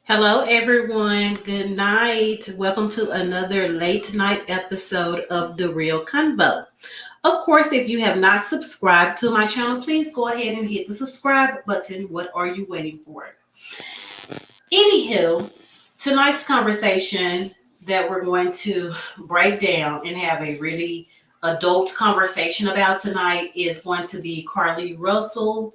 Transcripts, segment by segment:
Hello, everyone. Good night. Welcome to another late night episode of The Real Convo. Of course, if you have not subscribed to my channel, please go ahead and hit the subscribe button. What are you waiting for? Anywho, tonight's conversation that we're going to break down and have a really adult conversation about tonight is going to be CarLEE Russell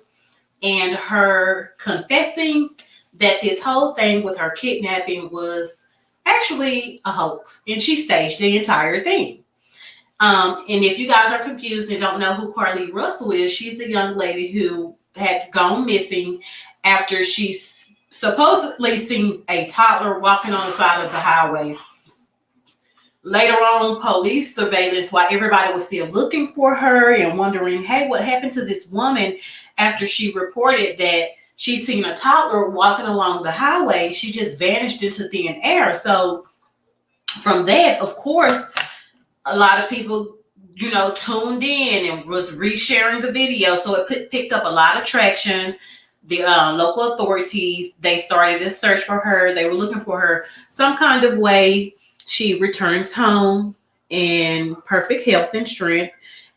and her confessing that this whole thing with her kidnapping was actually a hoax and she staged the entire thing. And if you guys are confused and don't know who CarLEE Russell is, she's the young lady who had gone missing after she supposedly seen a toddler walking on the side of the highway. Later on, police surveillance while everybody was still looking for her and wondering, hey, what happened to this woman after she reported that she seen a toddler walking along the highway? She just vanished into thin air. So from that, of course, a lot of people, tuned in and was resharing the video. So it picked up a lot of traction. The local authorities, they started a search for her. They were looking for her some kind of way. She returns home in perfect health and strength,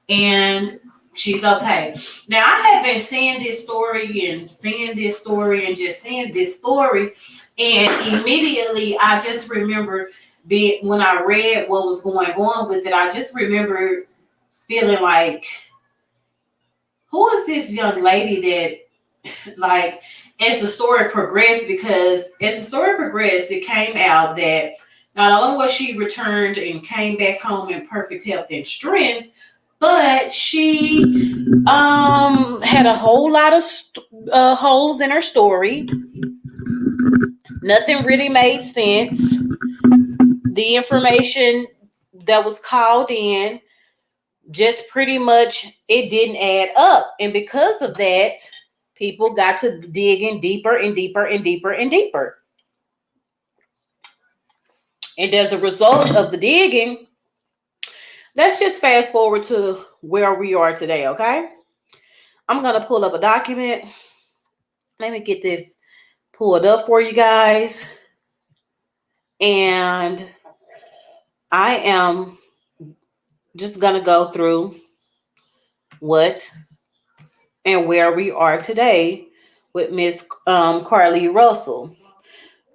and she's okay. Now, I have been seeing this story and seeing this story and just seeing this story, and immediately I just remember when I read what was going on with it, I just remember feeling like, who is this young lady that, like, as the story progressed, because as the story progressed, it came out that not only was she returned and came back home in perfect health and strength, but she had a whole lot of holes in her story. Nothing really made sense. The information that was called in, just pretty much, it didn't add up. And because of that, people got to digging deeper and deeper and deeper and deeper. And as a result of the digging, let's just fast forward to where we are today, okay? I'm going to pull up a document. Let me get this pulled up for you guys. And I am just going to go through what and where we are today with Miss CarLEE Russell.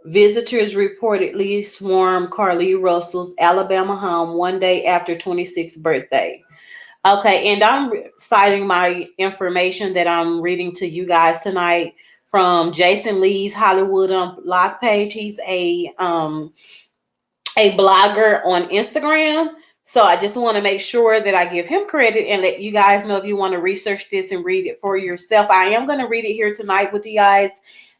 Visitors reportedly swarmed CarLEE Russell's Alabama home one day after 26th birthday. Okay, and I'm citing my information that I'm reading to you guys tonight from Jason Lee's Hollywood Unlocked page. He's a blogger on Instagram. So I just want to make sure that I give him credit and let you guys know if you want to research this and read it for yourself. I am going to read it here tonight with you guys.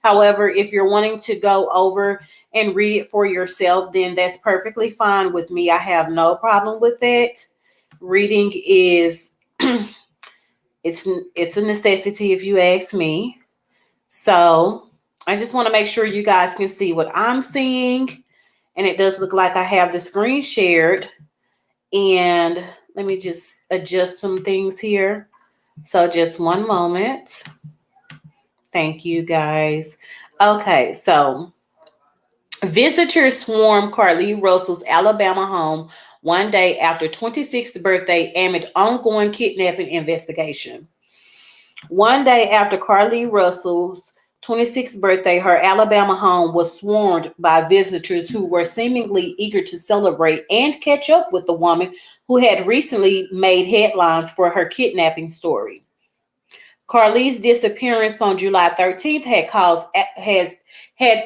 However, if you're wanting to go over and read it for yourself, then that's perfectly fine with me. I have no problem with that. Reading is it's a necessity if you ask me. So I just want to make sure you guys can see what I'm seeing. And it does look like I have the screen shared. And let me just adjust some things here. So just one moment. Thank you, guys. Okay, so visitors swarmed CarLEE Russell's Alabama home one day after 26th birthday amid ongoing kidnapping investigation. One day after CarLEE Russell's 26th birthday, her Alabama home was swarmed by visitors who were seemingly eager to celebrate and catch up with the woman who had recently made headlines for her kidnapping story. CarLEE's disappearance on July 13th had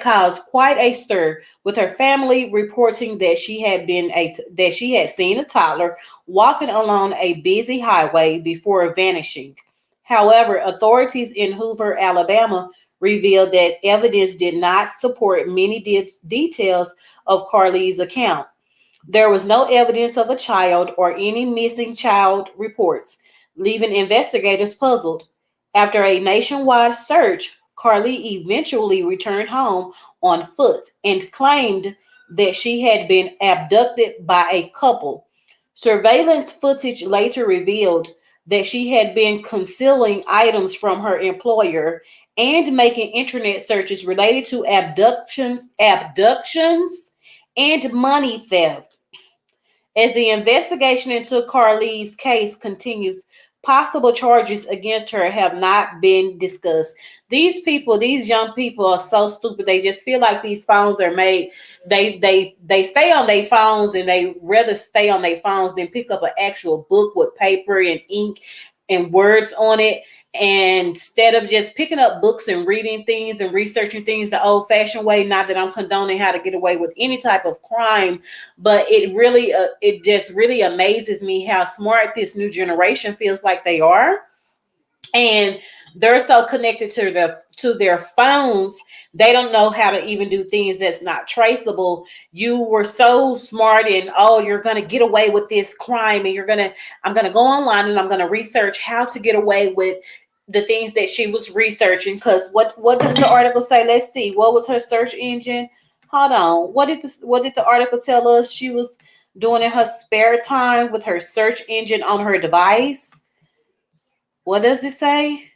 caused quite a stir, with her family reporting that she had seen a toddler walking along a busy highway before vanishing. However, authorities in Hoover, Alabama, revealed that evidence did not support many details of CarLEE's account. There was no evidence of a child or any missing child reports, leaving investigators puzzled. After a nationwide search, CarLEE eventually returned home on foot and claimed that she had been abducted by a couple. Surveillance footage later revealed that she had been concealing items from her employer and making internet searches related to abductions, and money theft. As the investigation into CarLEE's case continues, possible charges against her have not been discussed. These people, these young people are so stupid. They just feel like these phones are made. They stay on their phones, and they rather stay on their phones than pick up an actual book with paper and ink and words on it. And instead of just picking up books and reading things and researching things the old fashioned way, not that I'm condoning how to get away with any type of crime, but it just really amazes me how smart this new generation feels like they are, and they're so connected to their phones, they don't know how to even do things that's not traceable. You were so smart, and oh, you're gonna get away with this crime, and I'm gonna go online and I'm gonna research how to get away with the things that she was researching. Because what does the article say? Let's see, what was her search engine? Hold on, what did the article tell us she was doing in her spare time with her search engine on her device? What does it say?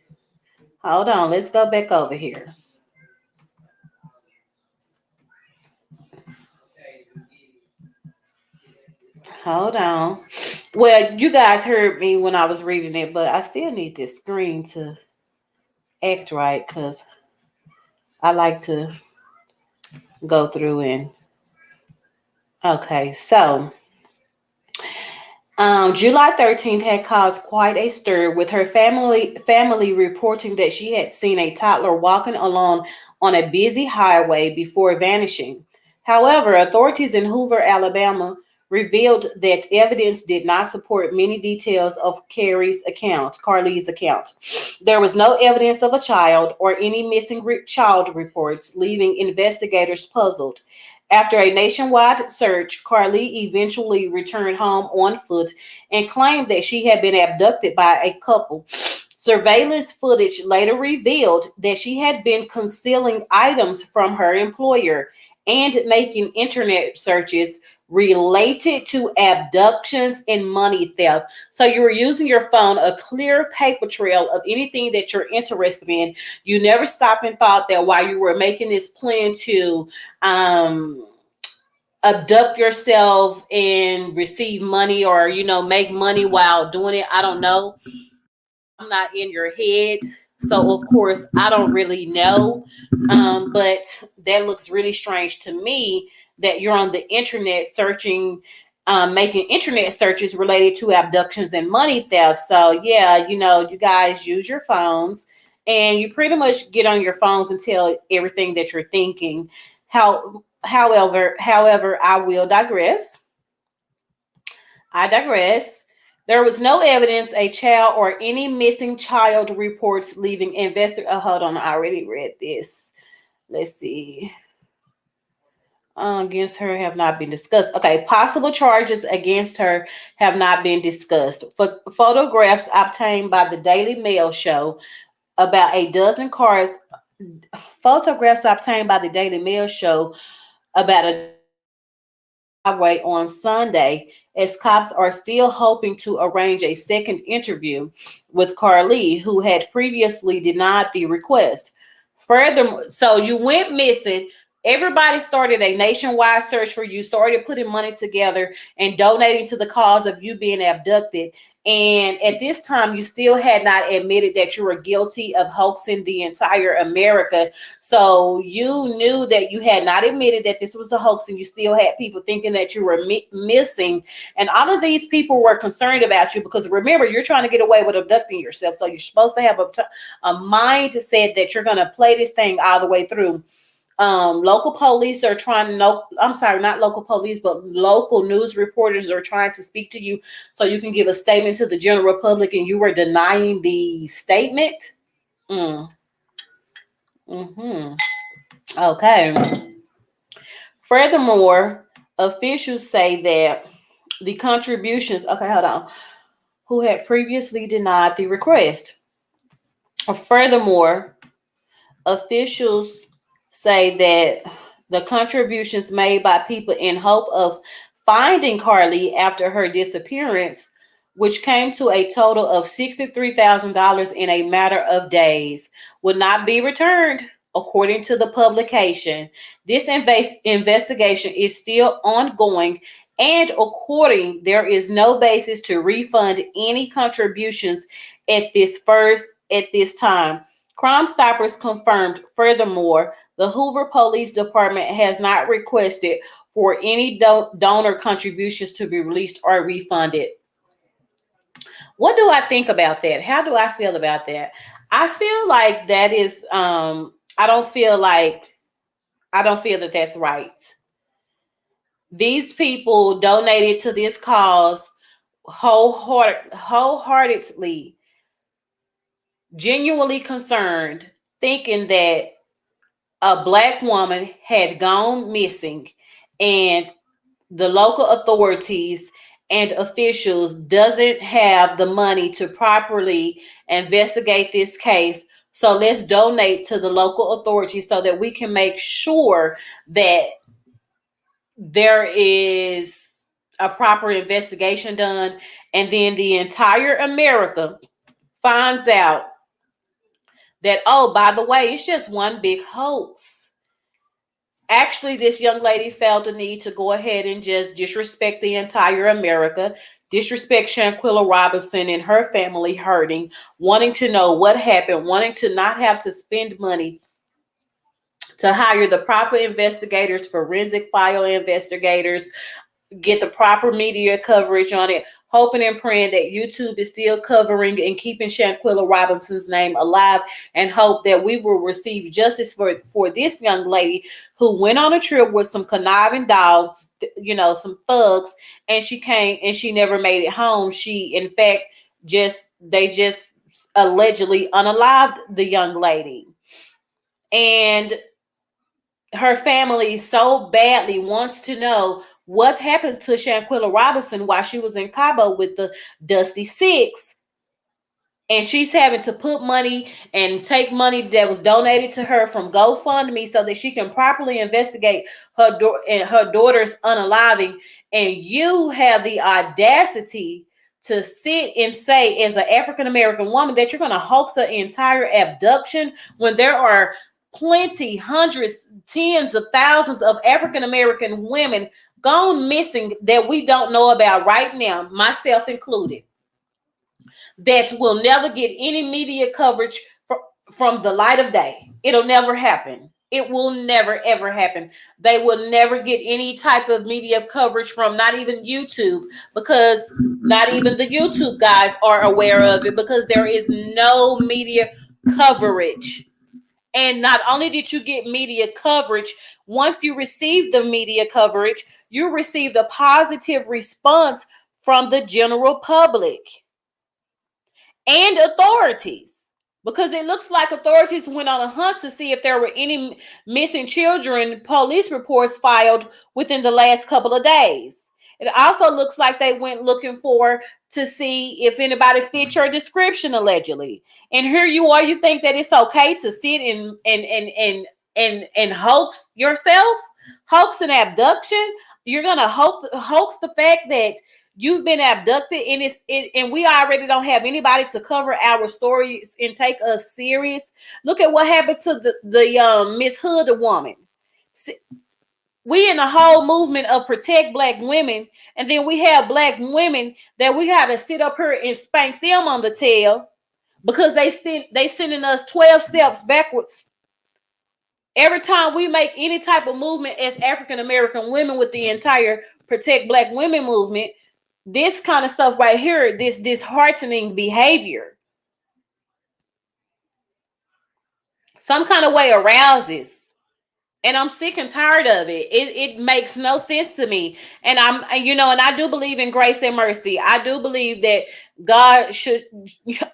Hold on, let's go back over here. Hold on. Well, you guys heard me when I was reading it, but I still need this screen to act right, because I like to go through and okay, so July 13th had caused quite a stir, with her family reporting that she had seen a toddler walking along on a busy highway before vanishing. However, authorities in Hoover, Alabama, revealed that evidence did not support many details of CarLEE's account. There was no evidence of a child or any missing child reports, leaving investigators puzzled. After a nationwide search, CarLEE eventually returned home on foot and claimed that she had been abducted by a couple. Surveillance footage later revealed that she had been concealing items from her employer and making internet searches related to abductions and money theft. So you were using your phone, a clear paper trail of anything that you're interested in. You never stopped and thought that while you were making this plan to abduct yourself and receive money, or make money while doing it. I don't know. I'm not in your head, so of course I don't really know. But that looks really strange to me, that you're on the internet searching, making internet searches related to abductions and money theft. So yeah, you guys use your phones, and you pretty much get on your phones and tell everything that you're thinking. However, I will digress. I digress. There was no evidence a child or any missing child reports, leaving investor. Oh, hold on, I already read this. Let's see. Against her have not been discussed. Okay, possible charges against her have not been discussed. Photographs obtained by the Daily Mail show about a dozen cars. Photographs obtained by the Daily Mail show about a highway on Sunday, as cops are still hoping to arrange a second interview with CarLEE, who had previously denied the request. Furthermore, so you went missing. Everybody started a nationwide search for you, started putting money together and donating to the cause of you being abducted. And at this time, you still had not admitted that you were guilty of hoaxing the entire America. So you knew that you had not admitted that this was a hoax, and you still had people thinking that you were missing. And all of these people were concerned about you, because remember, you're trying to get away with abducting yourself. So you're supposed to have a mindset that you're going to play this thing all the way through. Local police are trying to know, I'm sorry, not local police, but local news reporters are trying to speak to you so you can give a statement to the general public, and you were denying the statement. Okay. Furthermore, officials say that the contributions, okay, hold on, who had previously denied the request. Furthermore, officials say that the contributions made by people in hope of finding CarLEE after her disappearance which came to a total of $63,000 in a matter of days, will not be returned, according to the publication. This investigation is still ongoing, and according, there is no basis to refund any contributions at this time. Crime Stoppers confirmed, furthermore, the Hoover Police Department has not requested for any donor contributions to be released or refunded. What do I think about that? How do I feel about that? I feel like that is I don't feel that that's right. These people donated to this cause wholeheartedly, genuinely concerned, thinking that a Black woman had gone missing, and the local authorities and officials doesn't have the money to properly investigate this case. So let's donate to the local authorities so that we can make sure that there is a proper investigation done. And then the entire America finds out that, oh, by the way, it's just one big hoax. Actually, this young lady felt the need to go ahead and just disrespect the entire America, disrespect Shanquilla Robinson and her family, hurting, wanting to know what happened, wanting to not have to spend money to hire the proper investigators, forensic file investigators, get the proper media coverage on it, hoping and praying that YouTube is still covering and keeping Shanquilla Robinson's name alive, and hope that we will receive justice for this young lady who went on a trip with some conniving dogs, some thugs, and she came and she never made it home. She, in fact, they just allegedly unalived the young lady. And her family so badly wants to know what happened to Shanquilla Robinson while she was in Cabo with the Dusty Six. And she's having to put money and take money that was donated to her from GoFundMe so that she can properly investigate her daughter's unaliving. And you have the audacity to sit and say, as an African American woman, that you're going to hoax an entire abduction when there are plenty, hundreds, tens of thousands of African American women gone missing that we don't know about right now, myself included, that will never get any media coverage from the light of day. It'll never happen. It will never, ever happen. They will never get any type of media coverage from not even YouTube, because not even the YouTube guys are aware of it, because there is no media coverage. And not only did you get media coverage, once you received the media coverage, you received a positive response from the general public and authorities, because it looks like authorities went on a hunt to see if there were any missing children police reports filed within the last couple of days. It also looks like they went looking to see if anybody fit your description, allegedly. And here you are, you think that it's okay to sit and hoax yourself, hoax an abduction. You're gonna hoax the fact that you've been abducted, and we already don't have anybody to cover our stories and take us serious. Look at what happened to the Miss Hood woman. We in the whole movement of protect Black women, and then we have Black women that we got to sit up here and spank them on the tail because they sending us 12 steps backwards every time we make any type of movement as African American women with the entire protect Black women movement. This kind of stuff right here, this disheartening behavior, some kind of way arouses. And I'm sick and tired of it. It makes no sense to me. And and I do believe in grace and mercy. I do believe that God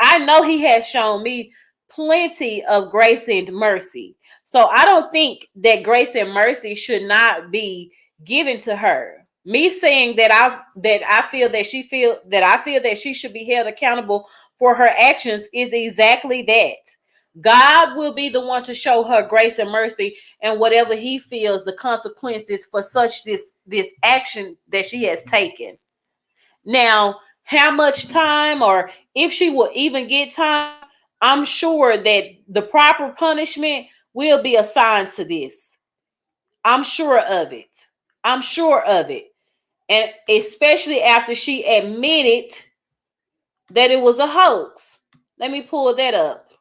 I know He has shown me plenty of grace and mercy. So I don't think that grace and mercy should not be given to her. Me saying that I feel that she should be held accountable for her actions is exactly that. God will be the one to show her grace and mercy, and whatever He feels the consequences for such this action that she has taken. Now, how much time or if she will even get time, I'm sure that the proper punishment will be assigned to this. I'm sure of it. I'm sure of it. And especially after she admitted that it was a hoax. Let me pull that up.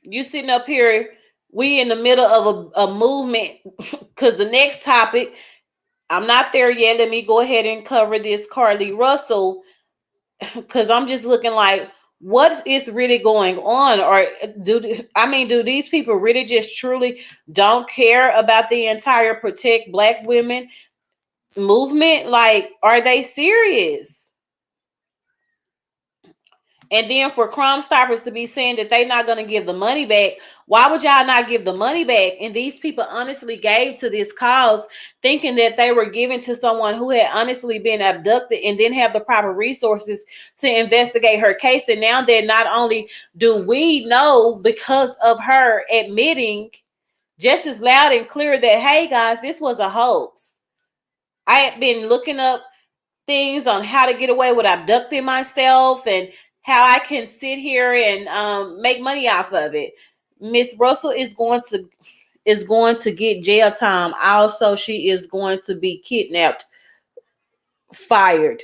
You sitting up here, we in the middle of a movement because the next topic, I'm not there yet. Let me go ahead and cover this CarLEE Russell because I'm just looking like what is really going on, or do these people really just truly don't care about the entire protect black women movement? Like, are they serious? And then for Crime Stoppers to be saying that they're not going to give the money back, why would y'all not give the money back? And these people honestly gave to this cause thinking that they were giving to someone who had honestly been abducted and didn't have the proper resources to investigate her case. And now that not only do we know because of her admitting just as loud and clear that, hey guys, this was a hoax. I had been looking up things on how to get away with abducting myself and how I can sit here and make money off of it. Miss Russell is going to get jail time. Also, she is going to be kidnapped, fired.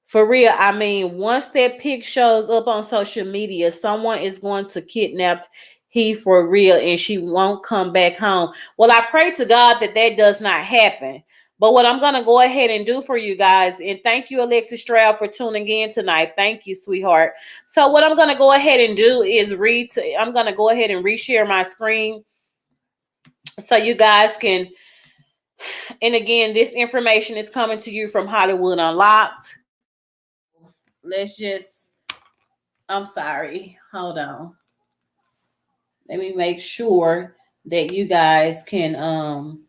For real, I mean, once that pic shows up on social media, someone is going to kidnap he for real, and she won't come back home. Well, I pray to God that that does not happen. But what I'm going to go ahead and do for you guys, and thank you, Alexis Stroud, for tuning in tonight. Thank you, sweetheart. So what I'm going to go ahead and do is I'm going to go ahead and reshare my screen so you guys can, and again, this information is coming to you from Hollywood Unlocked. Let's just, I'm sorry. Hold on. Let me make sure that you guys can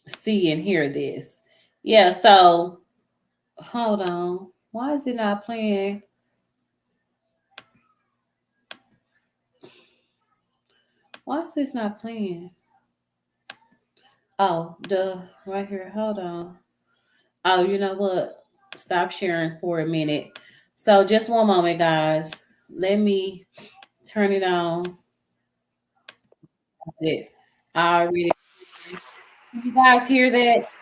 see and hear this. Yeah, so hold on. Why is it not playing? Why is this not playing? Oh, right here. Hold on. Oh, you know what? Stop sharing for a minute. So just one moment, guys. Let me turn it on. I already. Can you guys hear that?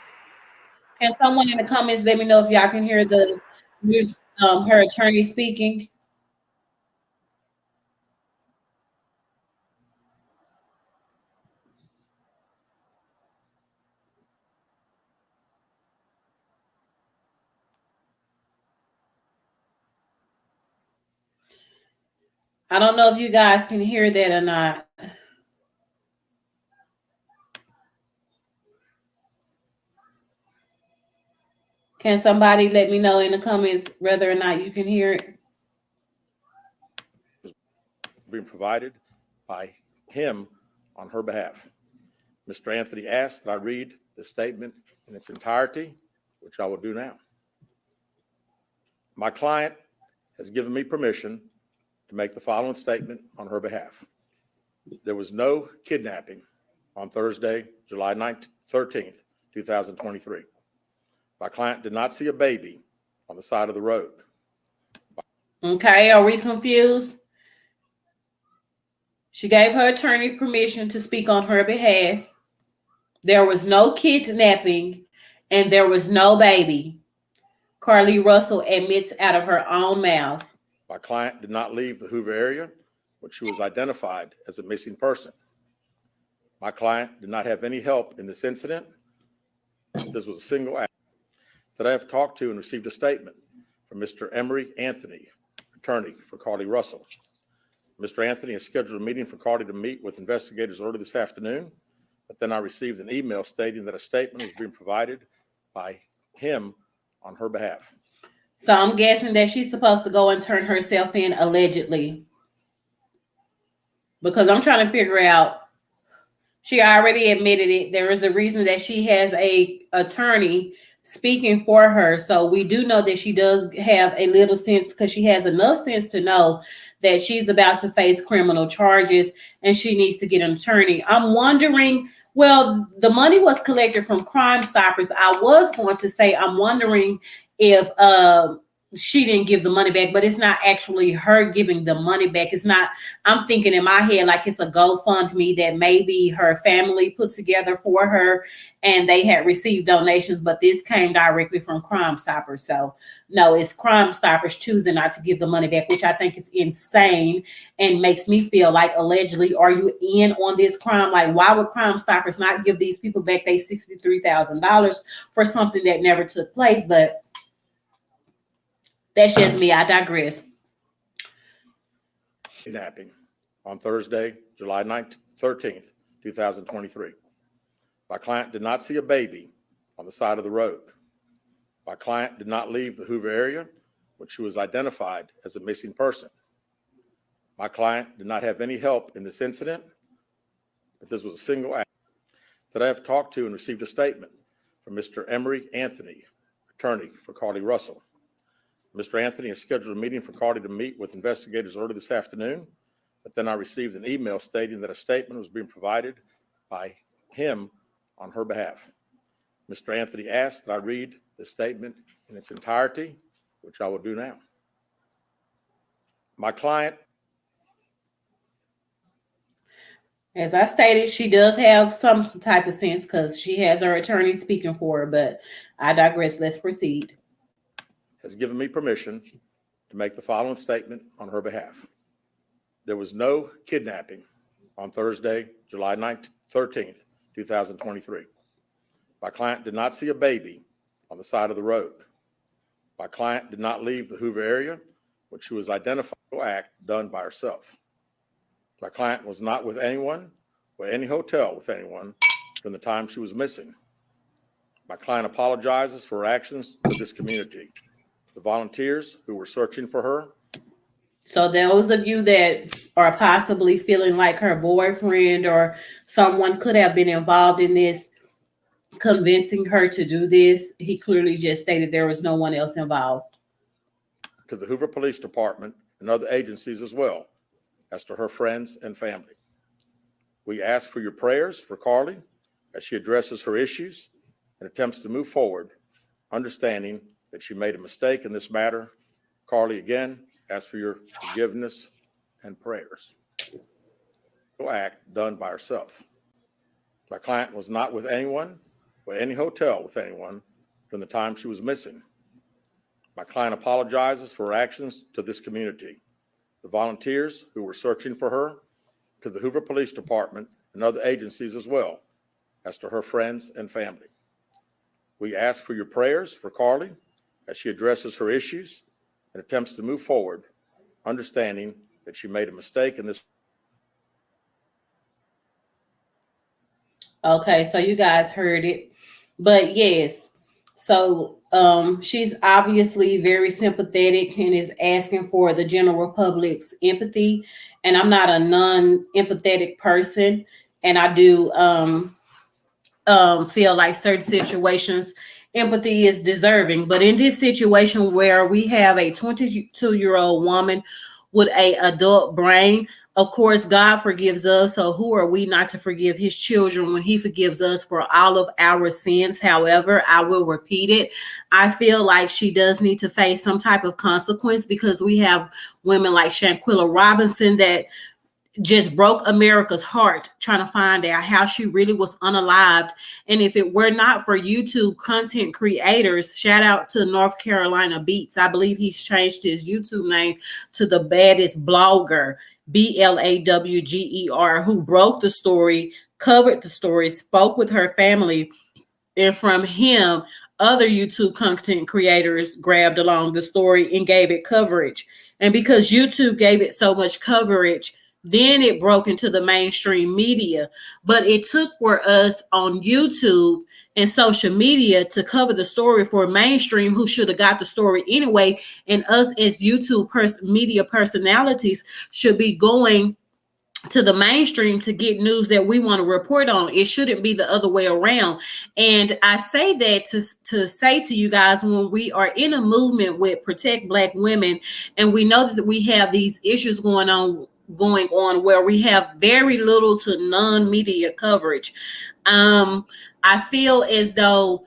Can someone in the comments let me know if y'all can hear the her attorney speaking? I don't know if you guys can hear that or not. Can somebody let me know in the comments whether or not you can hear it? Being provided by him on her behalf. Mr. Anthony asked that I read the statement in its entirety, which I will do now. My client has given me permission to make the following statement on her behalf. There was no kidnapping on Thursday, July 13th, 2023. My client did not see a baby on the side of the road. Okay, are we confused? She gave her attorney permission to speak on her behalf. There was no kidnapping and there was no baby. CarLEE Russell admits out of her own mouth. My client did not leave the Hoover area when she was identified as a missing person. My client did not have any help in this incident. This was a single act. That I have talked to and received a statement from Mr. Emery Anthony, attorney for CarLEE Russell. Mr. Anthony has scheduled a meeting for CarLEE to meet with investigators early this afternoon, but then I received an email stating that a statement was being provided by him on her behalf. So I'm guessing that she's supposed to go and turn herself in allegedly. Because I'm trying to figure out, she already admitted it. There is a reason that she has a attorney speaking for her. So we do know that she does have a little sense, because she has enough sense to know that she's about to face criminal charges and she needs to get an attorney. I'm wondering Well, the money was collected from Crime Stoppers. I was going to say, I'm wondering if she didn't give the money back, but it's not actually her giving the money back. It's not, I'm thinking in my head like it's a GoFundMe that maybe her family put together for her and they had received donations, but this came directly from Crime Stoppers. So no, it's Crime Stoppers choosing not to give the money back, which I think is insane and makes me feel like, allegedly, are you in on this crime? Like, why would Crime Stoppers not give these people back their $63,000 for something that never took place? But that's just me. I digress. Kidnapping on Thursday, July 13th, 2023. My client did not see a baby on the side of the road. My client did not leave the Hoover area when she was identified as a missing person. My client did not have any help in this incident, but this was a single act. That I have talked to and received a statement from Mr. Emery Anthony, attorney for CarLEE Russell. Mr. Anthony has scheduled a meeting for CarLEE to meet with investigators early this afternoon, but then I received an email stating that a statement was being provided by him on her behalf. Mr. Anthony asked that I read the statement in its entirety, which I will do now. My client, as I stated, she does have some type of sense because she has her attorney speaking for her, but I digress. Let's proceed. has given me permission to make the following statement on her behalf. There was no kidnapping on Thursday, July 13th, 2023. My client did not see a baby on the side of the road. My client did not leave the Hoover area when she was identified for an act done by herself. My client was not with anyone or any hotel with anyone from the time she was missing. My client apologizes for her actions to this community, the volunteers who were searching for her. So those of you that are possibly feeling like her boyfriend or someone could have been involved in this, convincing her to do this, he clearly just stated there was no one else involved. To the Hoover Police Department and other agencies as well as to her friends and family. We ask for your prayers for CarLEE as she addresses her issues and attempts to move forward, understanding that she made a mistake in this matter. CarLEE, again, ask for your forgiveness and prayers. Act done by herself. My client was not with anyone or any hotel with anyone from the time she was missing. My client apologizes for her actions to this community, the volunteers who were searching for her, to the Hoover Police Department and other agencies as well as to her friends and family. We ask for your prayers for CarLEE as she addresses her issues and attempts to move forward, understanding that she made a mistake in this. Okay, so you guys heard it. But yes, so she's obviously very sympathetic and is asking for the general public's empathy. And I'm not a non-empathetic person. And I do feel like certain situations, empathy is deserving. But in this situation where we have a 22-year-old woman with an adult brain, of course, God forgives us. So who are we not to forgive his children when he forgives us for all of our sins? However, I will repeat it. I feel like she does need to face some type of consequence because we have women like Shanquilla Robinson that just broke America's heart trying to find out how she really was unalived. And if it were not for YouTube content creators, shout out to North Carolina Beats. I believe he's changed his YouTube name to the baddest blogger, BLAWGER, who broke the story, covered the story, spoke with her family. And from him, other YouTube content creators grabbed along the story and gave it coverage. And because YouTube gave it so much coverage, then it broke into the mainstream media. But it took for us on YouTube and social media to cover the story for mainstream, who should have got the story anyway. And us as YouTube media personalities should be going to the mainstream to get news that we want to report on. It shouldn't be the other way around. And I say that to say to you guys, when we are in a movement with Protect Black Women, and we know that we have these issues going on where we have very little to none media coverage, I feel as though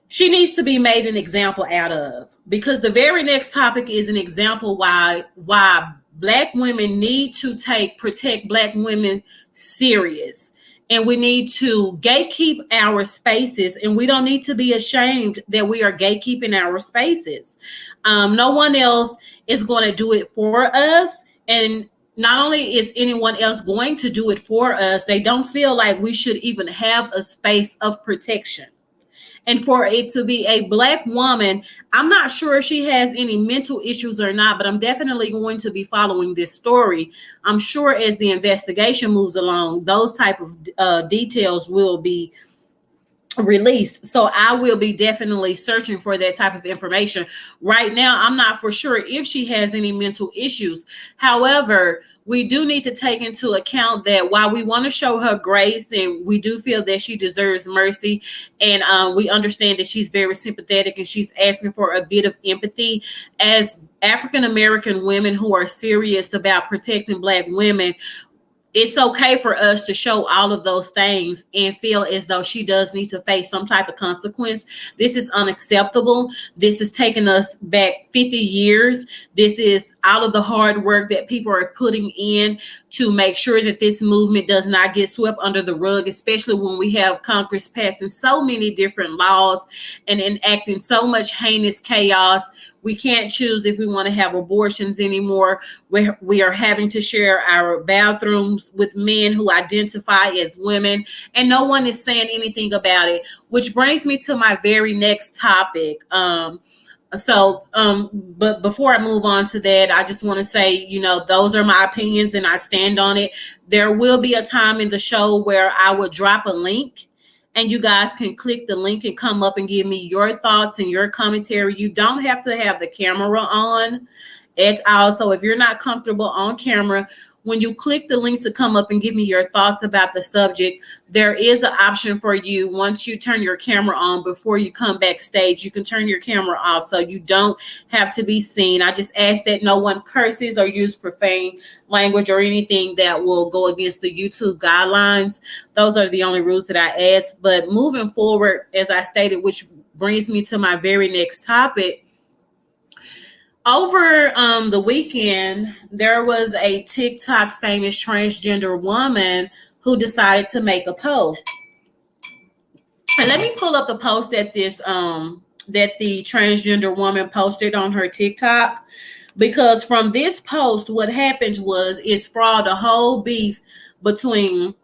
she needs to be made an example out of, because the very next topic is an example why Black women need to protect Black women serious. And we need to gatekeep our spaces, and we don't need to be ashamed that we are gatekeeping our spaces. No one else is going to do it for us. And not only is anyone else going to do it for us, they don't feel like we should even have a space of protection. And for it to be a Black woman, I'm not sure if she has any mental issues or not, but I'm definitely going to be following this story. I'm sure as the investigation moves along, those type of details will be released. So I will be definitely searching for that type of information. Right now, I'm not for sure if she has any mental issues. However, we do need to take into account that while we want to show her grace and we do feel that she deserves mercy, and we understand that she's very sympathetic and she's asking for a bit of empathy, as African American women who are serious about protecting Black women, it's okay for us to show all of those things and feel as though she does need to face some type of consequence. This is unacceptable. This is taking us back 50 years. This is all of the hard work that people are putting in to make sure that this movement does not get swept under the rug, especially when we have Congress passing so many different laws and enacting so much heinous chaos. We can't choose if we want to have abortions anymore. We are having to share our bathrooms with men who identify as women, and no one is saying anything about it, which brings me to my very next topic. But before I move on to that, I just want to say, those are my opinions and I stand on it. There will be a time in the show where I will drop a link and you guys can click the link and come up and give me your thoughts and your commentary. You don't have to have the camera on at all. So if you're not comfortable on camera, when you click the link to come up and give me your thoughts about the subject, there is an option for you. Once you turn your camera on, before you come backstage, you can turn your camera off so you don't have to be seen. I just ask that no one curses or use profane language or anything that will go against the YouTube guidelines. Those are the only rules that I ask. But moving forward, as I stated, which brings me to my very next topic, over the weekend, there was a TikTok famous transgender woman who decided to make a post. And let me pull up the post that the transgender woman posted on her TikTok, because from this post, what happened was it sprawled a whole beef between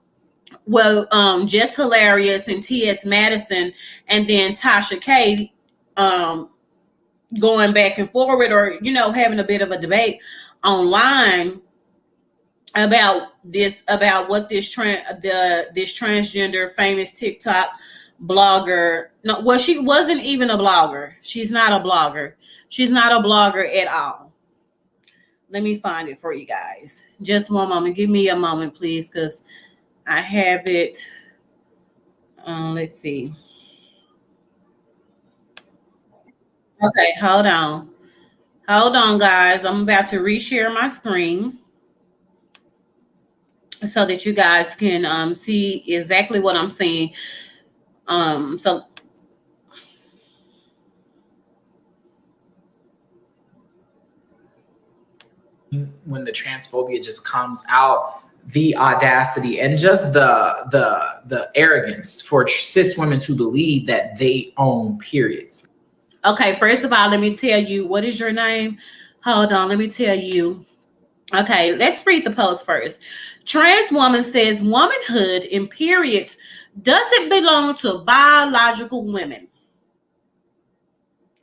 JESS Hilarious and TS Madison, and then TASHA K, going back and forward, or having a bit of a debate online about what this transgender famous TikTok blogger. No, well, she wasn't even a blogger. She's not a blogger. She's not a blogger at all. Let me find it for you guys. Just one moment. Give me a moment, please, because I have it. Let's see. Okay, hold on, guys. I'm about to reshare my screen so that you guys can see exactly what I'm saying. So when the transphobia just comes out, the audacity and just the arrogance for cis women to believe that they own periods. Okay, first of all, let me tell you, what is your name? Hold on, let me tell you. Okay, let's read the post first. Trans woman says womanhood and periods doesn't belong to biological women.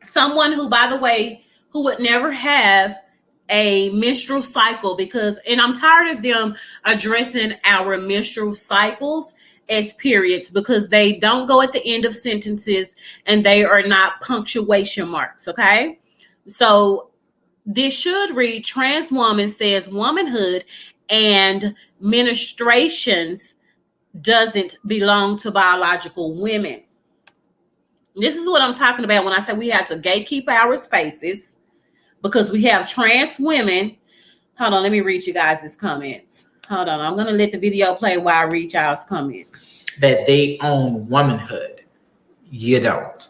Someone who, by the way, who would never have a menstrual cycle, and I'm tired of them addressing our menstrual cycles as periods, because they don't go at the end of sentences and they are not punctuation marks. Okay, so this should read: trans woman says womanhood and menstruations doesn't belong to biological women. This is what I'm talking about when I say we have to gatekeep our spaces, because we have trans women. Hold on, let me read you guys' comments. Hold on, I'm going to let the video play while I read y'all's comments. that they own womanhood. You don't.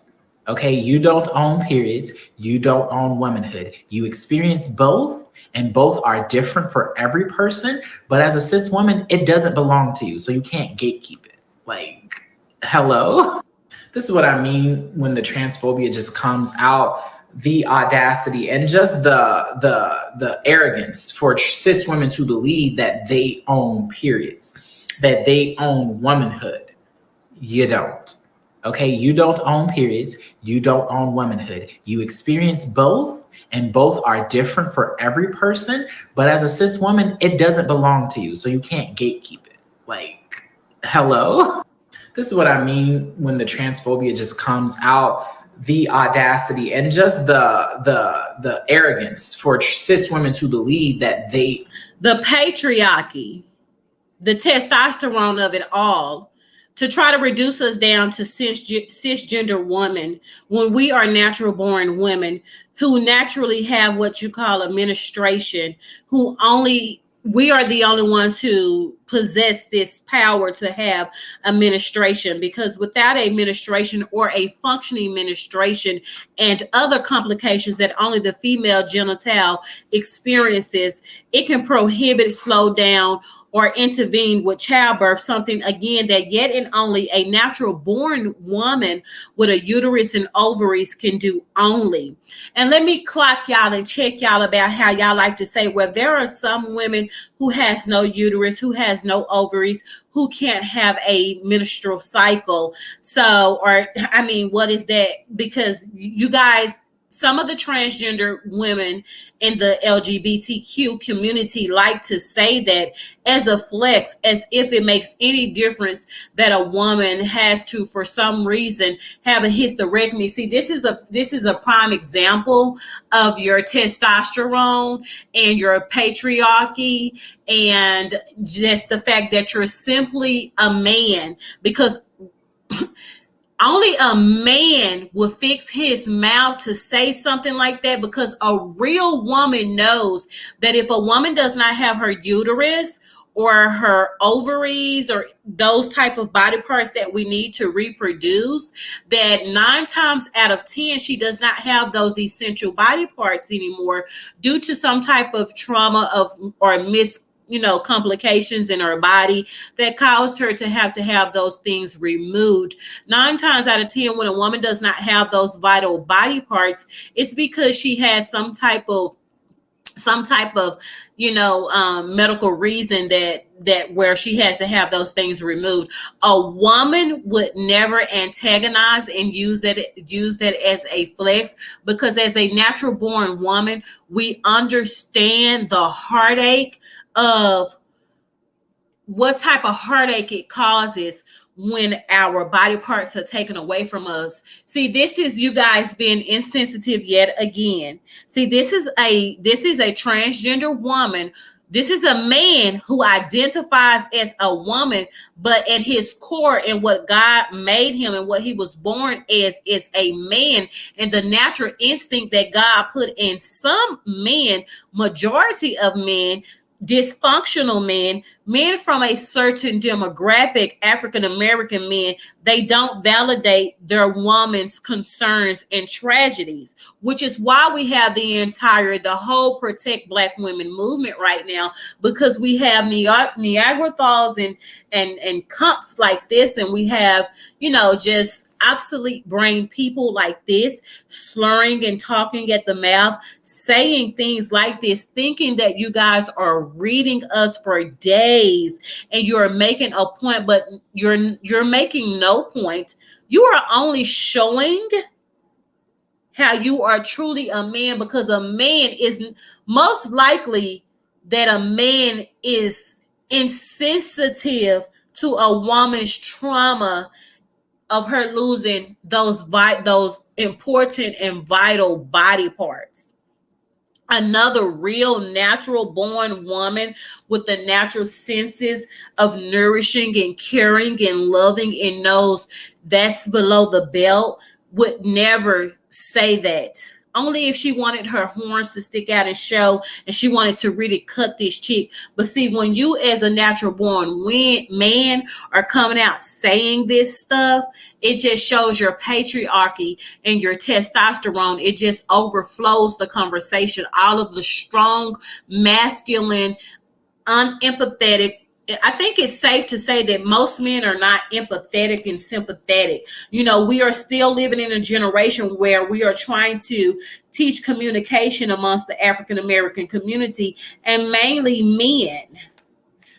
Okay, you don't own periods. You don't own womanhood. You experience both, and both are different for every person. But as a cis woman, it doesn't belong to you, so you can't gatekeep it. Like, hello? This is what I mean when the transphobia just comes out. The audacity and just the arrogance for cis women to believe that they own periods, that they own womanhood. You don't. Okay, you don't own periods. You don't own womanhood. You experience both, and both are different for every person. But as a cis woman, it doesn't belong to you, so you can't gatekeep it. Like, hello? This is what I mean when the transphobia just comes out. The audacity and just the arrogance for cis women to believe that they, the patriarchy, the testosterone of it all, to try to reduce us down to cisgender women when we are natural born women who naturally have what you call a menstruation, we are the only ones who possess this power to have a menstruation, because without a menstruation or a functioning menstruation and other complications that only the female genital experiences, it can prohibit, slow down, or intervene with childbirth, something again that yet and only a natural born woman with a uterus and ovaries can do only. And let me clock y'all and check y'all about how y'all like to say, well, there are some women who has no uterus, who has no ovaries, who can't have a menstrual cycle. So, or I mean, what is that? Because you guys, some of the transgender women in the LGBTQ community like to say that as a flex, as if it makes any difference that a woman has to, for some reason, have a hysterectomy. See, this is a prime example of your testosterone and your patriarchy and just the fact that you're simply a man, because only a man will fix his mouth to say something like that, because a real woman knows that if a woman does not have her uterus or her ovaries or those type of body parts that we need to reproduce, that 9 times out of 10, she does not have those essential body parts anymore due to some type of trauma or complications in her body that caused her to have those things removed. 9 times out of 10, when a woman does not have those vital body parts, it's because she has some type of medical reason that where she has to have those things removed. A woman would never antagonize and use that as a flex, because as a natural born woman, we understand the heartache of what type of heartache it causes when our body parts are taken away from us. See, this is you guys being insensitive yet again. See, this is a transgender woman. This is a man who identifies as a woman, but at his core and what God made him and what he was born as is a man. And the natural instinct that God put in some men, majority of men, dysfunctional men from a certain demographic, African-American men, they don't validate their woman's concerns and tragedies, which is why we have the whole Protect Black Women movement right now, because we have Neanderthals and cumps like this, and we have, just obsolete brain people like this, slurring and talking at the mouth, saying things like this, thinking that you guys are reading us for days and you're making a point, but you're making no point. You are only showing how you are truly a man, because a man is most likely that a man is insensitive to a woman's trauma of her losing those important and vital body parts. Another real natural born woman with the natural senses of nourishing and caring and loving and knows that's below the belt would never say that. only if she wanted her horns to stick out and show, and she wanted to really cut this chick. But see, when you as a natural born man are coming out saying this stuff, it just shows your patriarchy and your testosterone. It just overflows the conversation. All of the strong, masculine, unempathetic. I think it's safe to say that most men are not empathetic and sympathetic. You know, we are still living in a generation where we are trying to teach communication amongst the African American community, and mainly men.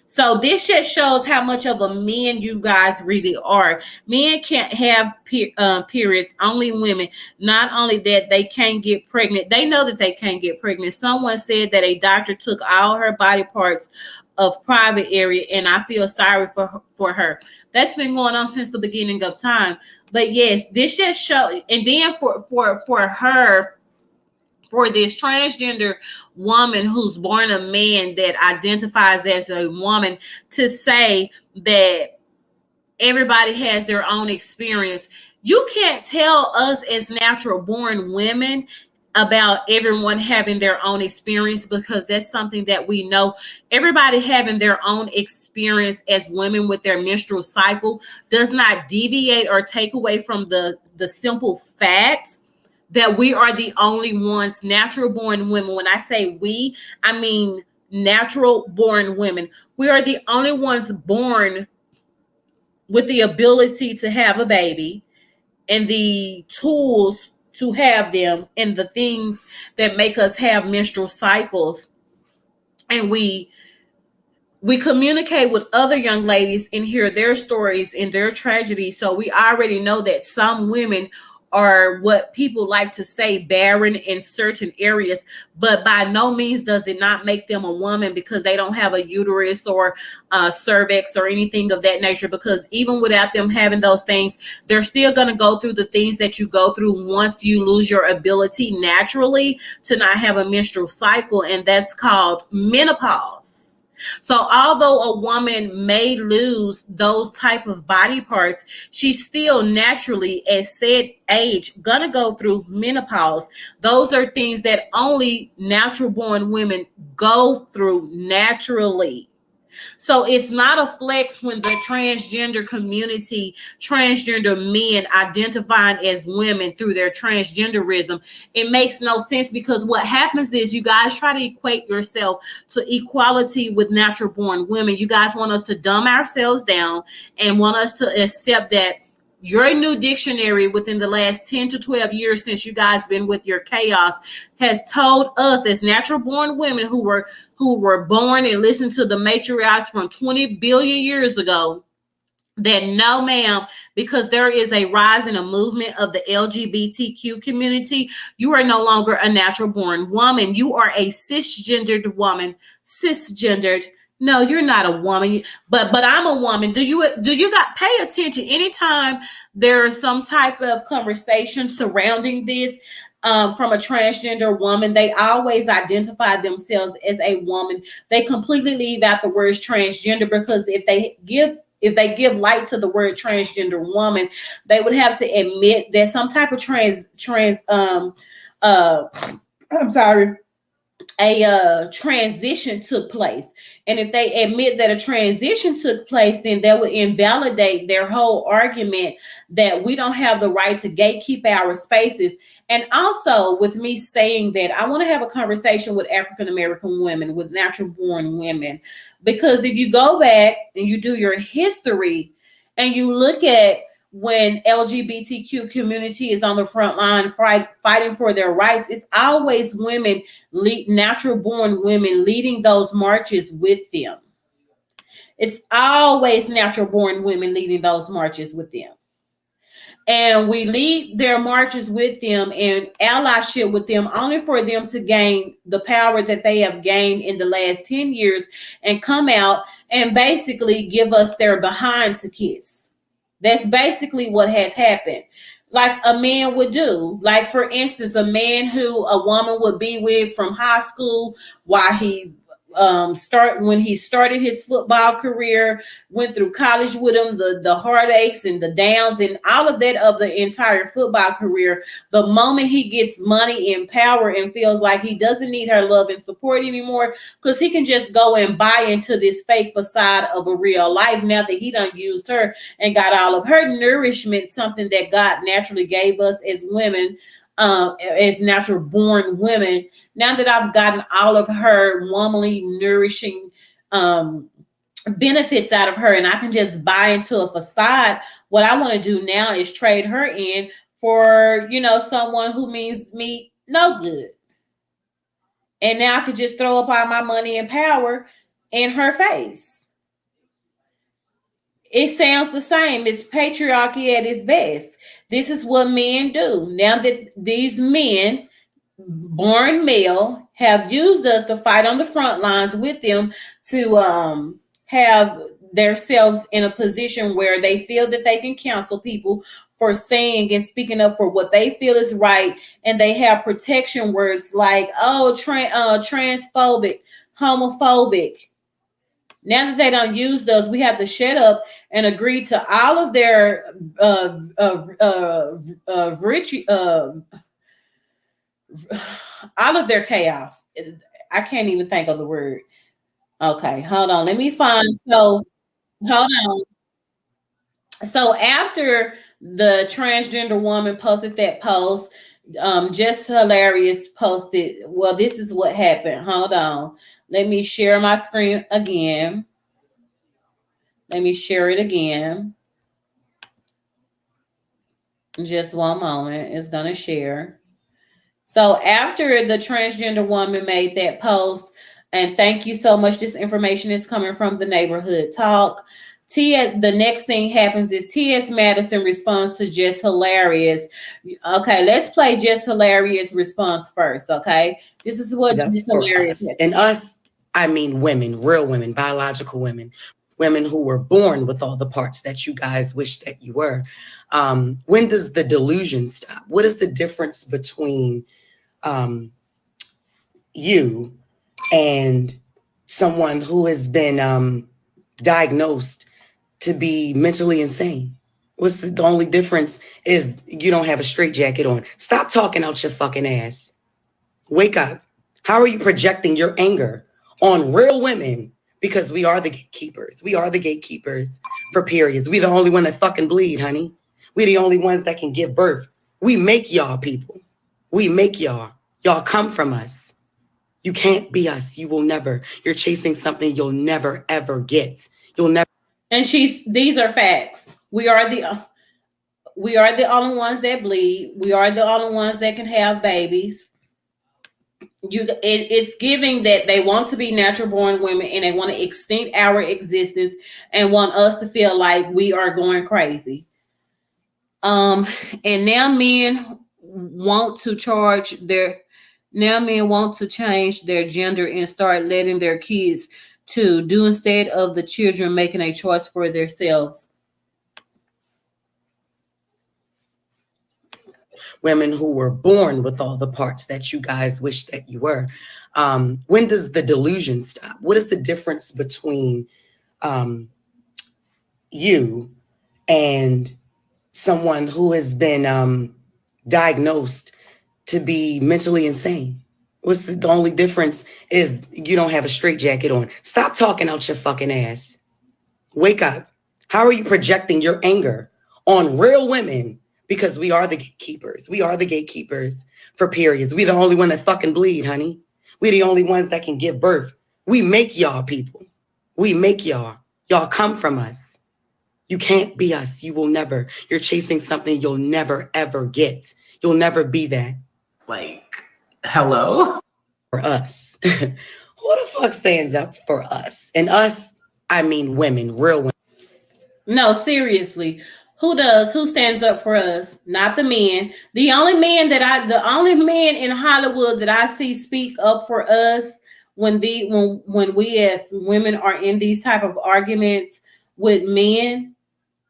So this just shows how much of a man you guys really are. Men can't have periods, only women. Not only that, they can't get pregnant. They know that they can't get pregnant. Someone said that a doctor took all her body parts of private area, and I feel sorry for her. That's been going on since the beginning of time. But yes, this just shows. And then for her, for this transgender woman who's born a man that identifies as a woman, to say that everybody has their own experience. You can't tell us as natural born women about everyone having their own experience, because that's something that we know. Everybody having their own experience as women with their menstrual cycle does not deviate or take away from the simple fact that we are the only ones, natural born women. When I say we, I mean natural born women. We are the only ones born with the ability to have a baby and the tools to have them and the things that make us have menstrual cycles. And we communicate with other young ladies and hear their stories and their tragedies. So we already know that some women are what people like to say barren in certain areas, but by no means does it not make them a woman because they don't have a uterus or cervix or anything of that nature. Because even without them having those things, they're still going to go through the things that you go through once you lose your ability naturally to not have a menstrual cycle, and that's called menopause. So although a woman may lose those type of body parts, she's still naturally at said age gonna go through menopause. Those are things that only natural born women go through naturally. So it's not a flex when the transgender community, transgender men identifying as women through their transgenderism. It makes no sense, because what happens is you guys try to equate yourself to equality with natural born women. You guys want us to dumb ourselves down and want us to accept that your new dictionary within the last 10 to 12 years since you guys been with your chaos has told us as natural born women who were born and listened to the matriarchs from 20 billion years ago that no, ma'am, because there is a rise in a movement of the LGBTQ community, you are no longer a natural born woman. You are a cisgendered woman. Cisgendered. No, you're not a woman, but I'm a woman. Do you got pay attention anytime there is some type of conversation surrounding this from a transgender woman? They always identify themselves as a woman. They completely leave out the words transgender, because if they give light to the word transgender woman, they would have to admit that some type of a transition took place. And if they admit that a transition took place, then that would invalidate their whole argument that we don't have the right to gatekeep our spaces. And also with me saying that, I want to have a conversation with African American women, with natural born women, because if you go back and you do your history and you look at when LGBTQ community is on the front line fighting for their rights, it's always women, natural born women, leading those marches with them. It's always natural born women leading those marches with them. And we lead their marches with them and allyship with them only for them to gain the power that they have gained in the last 10 years and come out and basically give us their behind to kiss. That's basically what has happened. Like a man would do. Like, for instance, a man who a woman would be with from high school while he start when he started his football career, went through college with him, the heartaches and the downs and all of that of the entire football career. The moment he gets money and power and feels like he doesn't need her love and support anymore, because he can just go and buy into this fake facade of a real life now that he done used her and got all of her nourishment, something that God naturally gave us as women, as natural born women. Now that I've gotten all of her womanly nourishing benefits out of her, and I can just buy into a facade, what I want to do now is trade her in for, someone who means me no good. And now I could just throw up all my money and power in her face. It sounds the same. It's patriarchy at its best. This is what men do. Now that these men, born male, have used us to fight on the front lines with them to have themselves in a position where they feel that they can counsel people for saying and speaking up for what they feel is right, and they have protection words like transphobic, homophobic. Now that they don't use those, we have to shut up and agree to all of their all of their chaos. I can't even think of the word. Okay, hold on. Let me find. So, hold on. So after the transgender woman posted that post, Just Hilarious posted, well, this is what happened. Hold on. Let me share my screen again. Let me share it again. Just one moment. It's going to share. So after the transgender woman made that post, and thank you so much. This information is coming from the Neighborhood Talk. The next thing happens is T.S. Madison responds to Just Hilarious. Okay, let's play Just Hilarious response first, okay? This is what Just Hilarious is. And us, I mean women, real women, biological women, women who were born with all the parts that you guys wish that you were. When does the delusion stop? What is the difference between you and someone who has been diagnosed to be mentally insane? What's the only difference is you don't have a straitjacket on. Stop talking out your fucking ass. Wake up. How are you projecting your anger on real women? Because we are the gatekeepers. We are the gatekeepers for periods. We the only one that fucking bleed, honey. We the only ones that can give birth. We make y'all people. We make y'all. Y'all come from us. You can't be us. You will never. You're chasing something you'll never, ever get. You'll never. And these are facts. We are the only ones that bleed. We are the only ones that can have babies. It's giving that they want to be natural born women and they want to extend our existence and want us to feel like we are going crazy. And now men want to change their gender and start letting their kids to do instead of the children making a choice for themselves. Women who were born with all the parts that you guys wish that you were. When does the delusion stop? What is the difference between you and someone who has been diagnosed to be mentally insane? What's the only difference is you don't have a straitjacket on. Stop talking out your fucking ass. Wake up. How are you projecting your anger on real women? Because we are the gatekeepers. We are the gatekeepers for periods. We the only one that fucking bleed, honey. We the only ones that can give birth. We make y'all people. We make y'all. Y'all come from us. You can't be us. You will never. You're chasing something you'll never, ever get. You'll never be that. Like, hello? For us. Who the fuck stands up for us? And us, I mean women, real women. No, seriously. Who stands up for us? Not the men. The only men in Hollywood that I see speak up for us when we as women are in these type of arguments with men,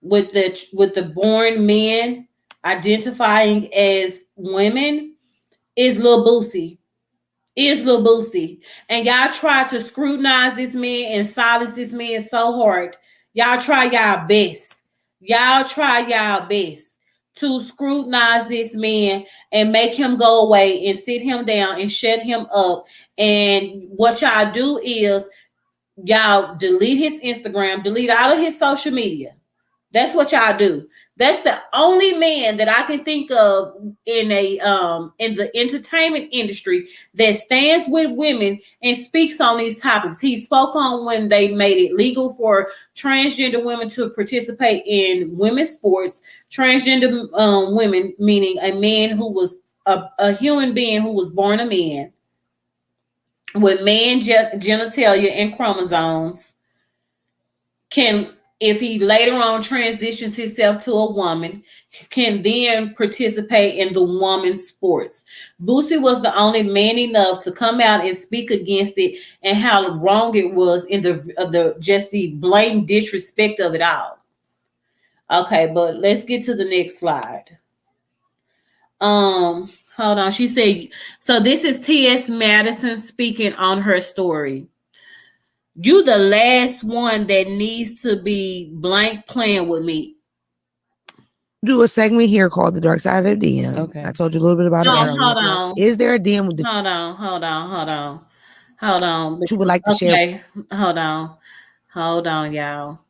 with the born men identifying as women, is Lil Boosie. is Lil Boosie. And y'all try to scrutinize this man and silence this man so hard. Y'all try y'all best. Y'all try y'all best to scrutinize this man and make him go away and sit him down and shut him up. And what y'all do is y'all delete his Instagram, delete all of his social media. That's what y'all do. That's the only man that I can think of in the entertainment industry that stands with women and speaks on these topics. He spoke on when they made it legal for transgender women to participate in women's sports. Transgender women, meaning a man who was a human being who was born a man with man genitalia and chromosomes, can, if he later on transitions himself to a woman, can then participate in the woman's sports. Boosie was the only man enough to come out and speak against it and how wrong it was in the just the blatant disrespect of it all. Okay, but let's get to the next slide. Hold on. She said, so this is T.S. Madison speaking on her story. You the last one that needs to be blank playing with me. Do a segment here called The Dark Side of the DM. Okay. I told you a little bit about it earlier. Hold on. Is there a DM with the Hold on. that you would like to share? Okay. Hold on, y'all.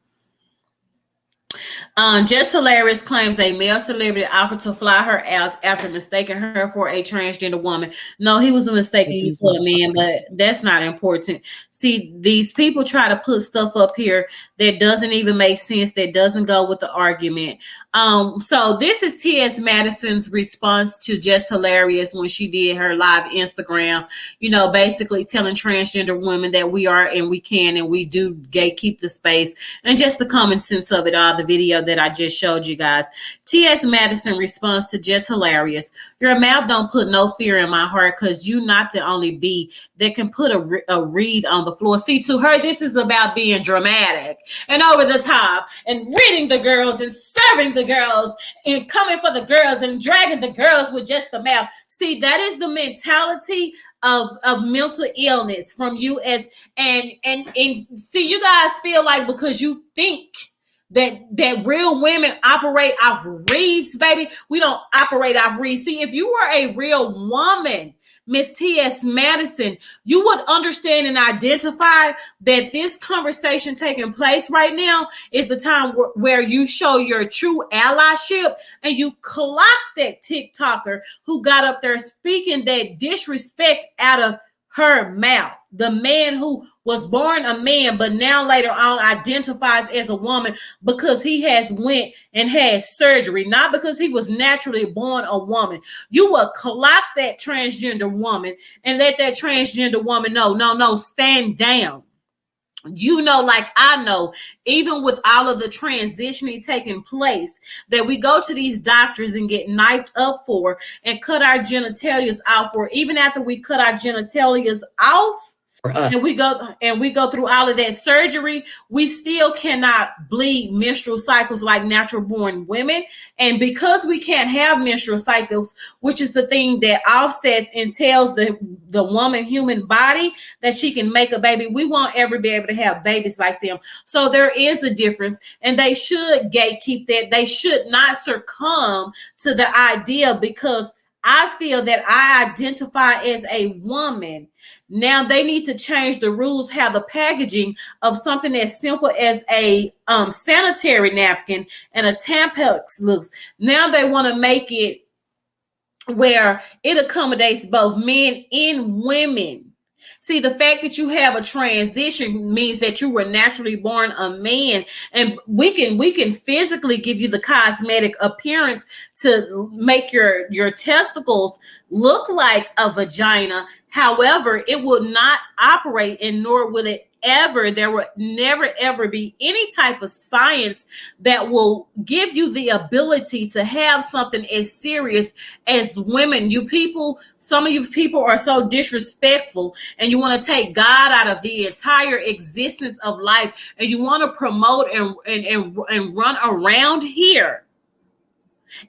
Just Hilarious claims a male celebrity offered to fly her out after mistaking her for a transgender woman. No, he was mistaken you for a man, but that's not important. See, these people try to put stuff up here that doesn't even make sense, that doesn't go with the argument. So this is T.S. Madison's response to Just Hilarious when she did her live Instagram, basically telling transgender women that we are and we can and we do gatekeep the space, and just the common sense of it all, the video that I just showed you guys. T.S. Madison responds to Just Hilarious. Your mouth don't put no fear in my heart, because you not the only bee that can put a reed on the floor. See, to her, this is about being dramatic and over the top and reading the girls and serving the girls and coming for the girls and dragging the girls with just the mouth. See, that is the mentality of mental illness from you and see, you guys feel like because you think that real women operate off reeds, baby. We don't operate off reeds. See, if you were a real woman, Miss T.S. Madison, you would understand and identify that this conversation taking place right now is the time where you show your true allyship and you clock that TikToker who got up there speaking that disrespect out of her mouth. The man who was born a man, but now later on identifies as a woman because he has went and had surgery, not because he was naturally born a woman. You will clock that transgender woman and let that transgender woman know, no, stand down. Like I know, even with all of the transitioning taking place, that we go to these doctors and get knifed up for and cut our genitalias off for. Even after we cut our genitalias off, and we go through all of that surgery, we still cannot bleed menstrual cycles like natural born women. And because we can't have menstrual cycles, which is the thing that offsets and tells the woman human body that she can make a baby, we won't ever be able to have babies like them. So there is a difference, and they should gatekeep that. They should not succumb to the idea, because I feel that I identify as a woman. Now they need to change the rules, how the packaging of something as simple as a sanitary napkin and a Tampax looks. Now they want to make it where it accommodates both men and women. See, the fact that you have a transition means that you were naturally born a man, and we can physically give you the cosmetic appearance to make your testicles look like a vagina. However, it will not operate, and nor will it ever. There will never ever be any type of science that will give you the ability to have something as serious as women. Some of you people are so disrespectful, and you want to take God out of the entire existence of life, and you want to promote and run around here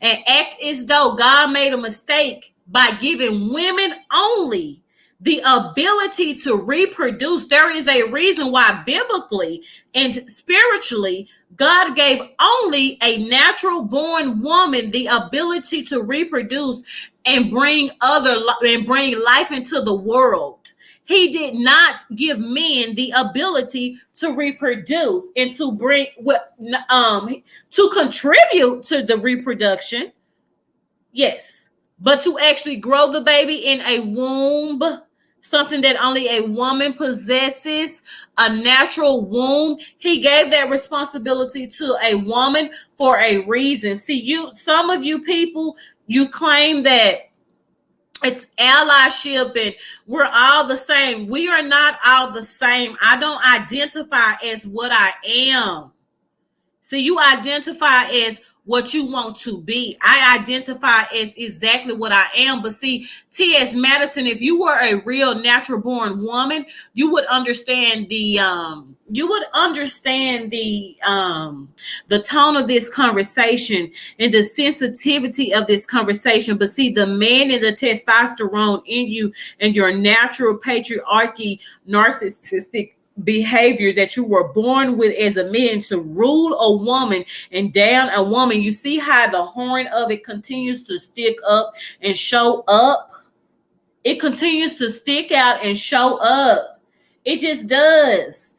and act as though God made a mistake by giving women only the ability to reproduce. There is a reason why biblically and spiritually God gave only a natural born woman the ability to reproduce and bring life into the world. He did not give men the ability to reproduce and to to contribute to the reproduction. Yes, but to actually grow the baby in a womb, something that only a woman possesses, a natural womb. He gave that responsibility to a woman for a reason. See, some of you people, you claim that it's allyship and we're all the same. We are not all the same. I don't identify as what I am. See, you identify as what you want to be. I identify as exactly what I am. But see, T.S. Madison, if you were a real natural born woman, you would understand the tone of this conversation and the sensitivity of this conversation. But see, the man and the testosterone in you and your natural patriarchy, narcissistic behavior that you were born with as a man to rule a woman and down a woman. You see how the horn of it continues to stick up and show up? It continues to stick out and show up. It just does.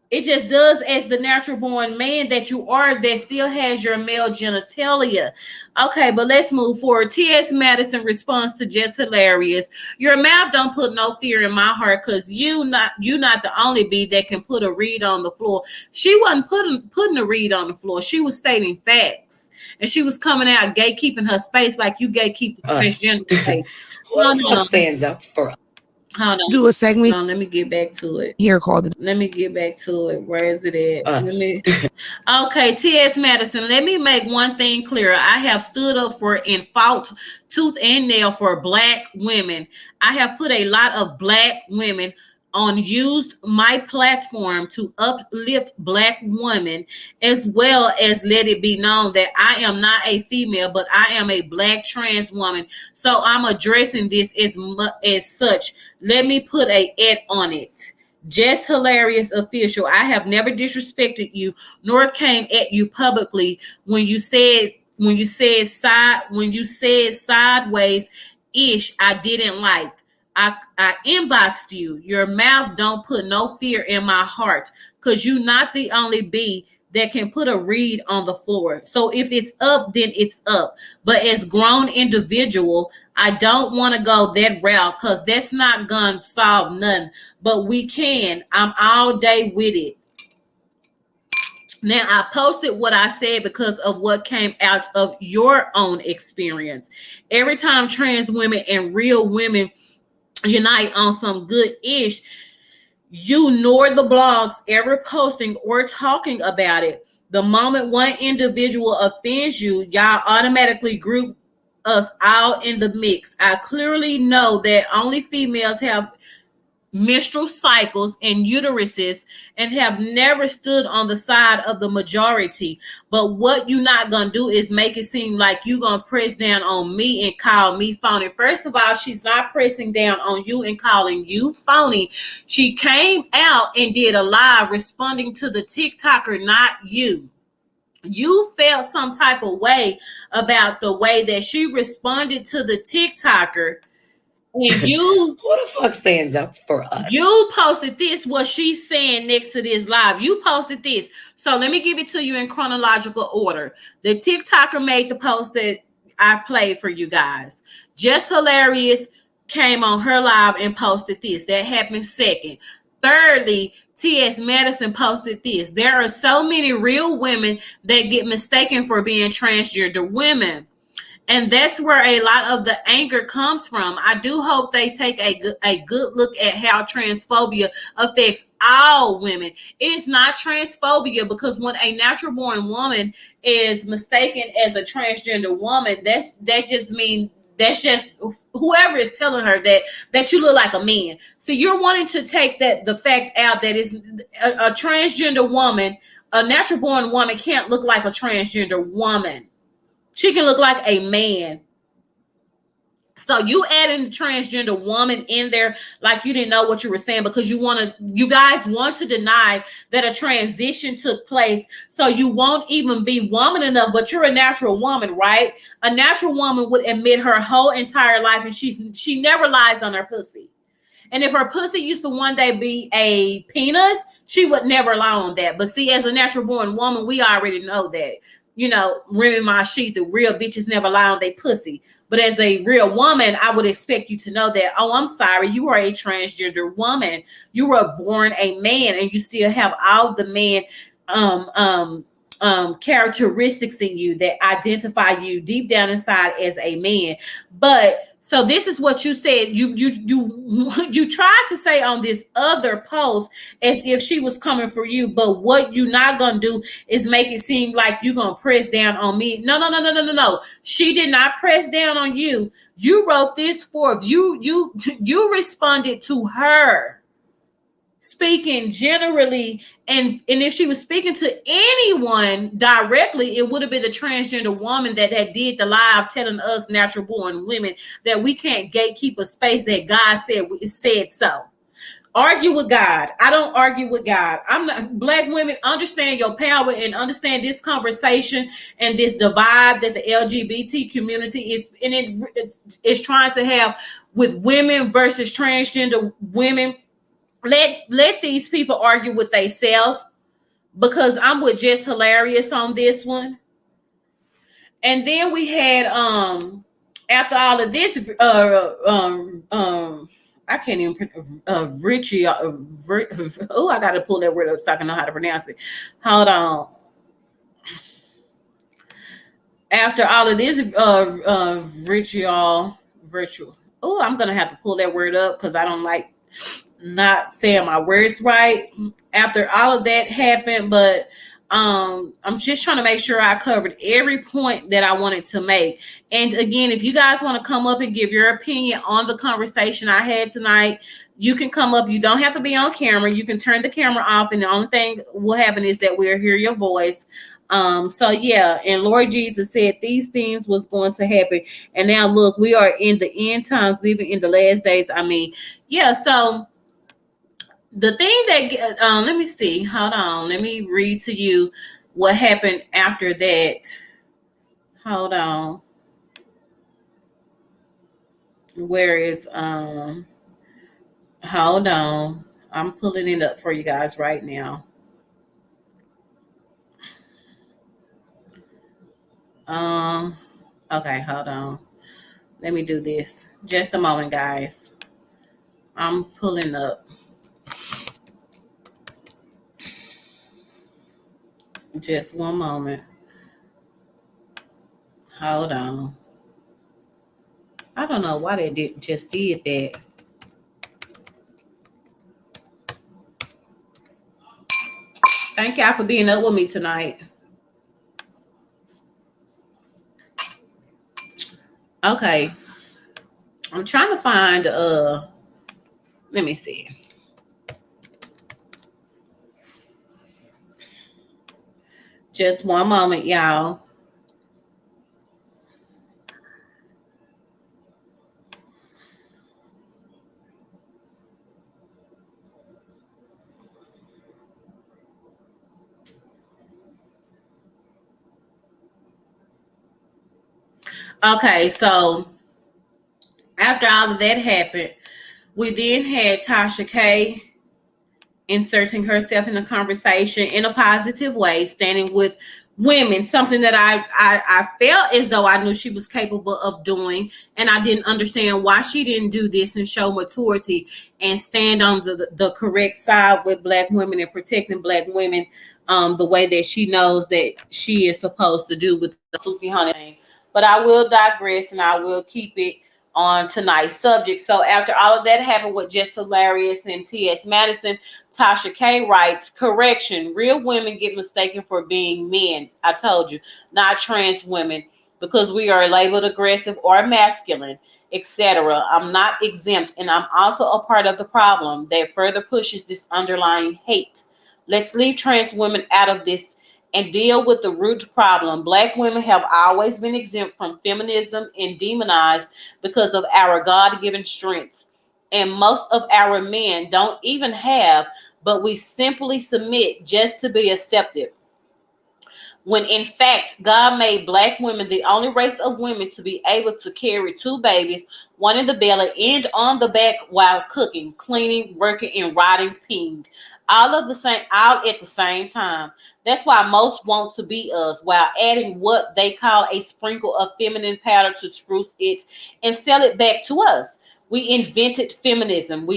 It just does, as the natural born man that you are, that still has your male genitalia. Okay, but let's move forward. T.S. Madison responds to JESS hilarious. Your mouth don't put no fear in my heart, because you not the only bee that can put a reed on the floor. She wasn't putting a reed on the floor. She was stating facts. And she was coming out gatekeeping her space like you gatekeep the transgender space. Who the fuck stands up for us? Hold on. Do a segment. Hold on, let me get back to it. Here called. Let me get back to it. Where is it at? Us. Okay, T.S. Madison, let me make one thing clear. I have stood up for and fought tooth and nail for Black women. I have put a lot of Black women on, used my platform to uplift Black women, as well as let it be known that I am not a female, but I am a Black trans woman. So I'm addressing this as such. Let me put a "et" on it. JESS hilarious official. I have never disrespected you nor came at you publicly when you said sideways ish I didn't like. I inboxed you. Your mouth don't put no fear in my heart, because you're not the only bee that can put a reed on the floor. So if it's up, then it's up. But as grown individual, I don't want to go that route, because that's not gonna solve nothing. But we can. I'm all day with it. Now, I posted what I said because of what came out of your own experience. Every time trans women and real women unite on some good ish, you nor the blogs ever posting or talking about it. The moment one individual offends you, y'all automatically group us all in the mix. I clearly know that only females have menstrual cycles and uteruses and have never stood on the side of the majority. But what you not gonna do is make it seem like you gonna press down on me and call me phony. First of all, she's not pressing down on you and calling you phony. She came out and did a live responding to the TikToker, not you. You felt some type of way about the way that she responded to the TikToker. And you, who the fuck stands up for us? You posted this, what she's saying next to this live. You posted this. So let me give it to you in chronological order. The TikToker made the post that I played for you guys. JESS hilarious came on her live and posted this. That happened second. Thirdly, T.S. Madison posted this. There are so many real women that get mistaken for being transgender women. And that's where a lot of the anger comes from. I do hope they take a good look at how transphobia affects all women. It is not transphobia, because when a natural born woman is mistaken as a transgender woman, that just means that's just whoever is telling her that you look like a man. So you're wanting to take the fact out that is a transgender woman, a natural born woman can't look like a transgender woman. She can look like a man. So you adding transgender woman in there like you didn't know what you were saying, because you guys want to deny that a transition took place. So you won't even be woman enough, but you're a natural woman, right? A natural woman would admit her whole entire life, and she never lies on her pussy. And if her pussy used to one day be a penis, she would never lie on that. But see, as a natural born woman, we already know that. You know, Remy Ma sheet, the real bitches never lie on their pussy. But as a real woman, I would expect you to know that, oh, I'm sorry, you are a transgender woman. You were born a man, and you still have all the man characteristics in you that identify you deep down inside as a man. But so this is what you said. You tried to say on this other post as if she was coming for you, but what you're not gonna do is make it seem like you're gonna press down on me. No. She did not press down on you. You wrote this forth. You responded to her, speaking generally, and if she was speaking to anyone directly, it would have been the transgender woman that had did the live telling us natural born women that we can't gatekeep a space that God said so. Argue with God. I don't argue with God. I'm not. Black women, understand your power and understand this conversation and this divide that the LGBT community is in. It's trying to have with women versus transgender women. Let these people argue with themselves, because I'm with Just Hilarious on this one. And then we had after all of this I can't even Richie oh, I gotta pull that word up so I can know how to pronounce it. Hold on. After all of this virtual. Oh, I'm gonna have to pull that word up because I don't like not saying my words right after all of that happened. But I'm just trying to make sure I covered every point that I wanted to make. And again, if you guys want to come up and give your opinion on the conversation I had tonight, you can come up. You don't have to be on camera. You can turn the camera off, and the only thing will happen is that we'll hear your voice. So yeah, and Lord Jesus said these things was going to happen, and now look, we are in the end times, living in the last days. I mean, yeah. So the thing that let me see, hold on, let me read to you what happened after that. Hold on, where is hold on, I'm pulling it up for you guys right now. Okay, hold on, let me do this just a moment, guys. I'm pulling up. Just one moment. Hold on. I don't know why they did that. Thank y'all for being up with me tonight. Okay. I'm trying to find let me see. Just one moment, y'all. Okay, so after all of that happened, we then had Tasha K inserting herself in the conversation in a positive way, standing with women, something that I felt as though I knew she was capable of doing, and I didn't understand why she didn't do this and show maturity and stand on the correct side with Black women and protecting Black women the way that she knows that she is supposed to do with the Suki Honey thing. But I will digress, and I will keep it on tonight's subject. So after all of that happened with Just Hilarious and T.S. Madison, Tasha K writes, correction, real women get mistaken for being men. I told you, not trans women, because we are labeled aggressive or masculine, etc. I'm not exempt, and I'm also a part of the problem that further pushes this underlying hate. Let's leave trans women out of this and deal with the root problem. Black women have always been exempt from feminism and demonized because of our God-given strengths. And most of our men don't even have, but we simply submit just to be accepted. When in fact, God made Black women the only race of women to be able to carry two babies, one in the belly and on the back, while cooking, cleaning, working, and riding ping, all at the same time. That's why most want to be us, while adding what they call a sprinkle of feminine powder to spruce it and sell it back to us. We invented feminism.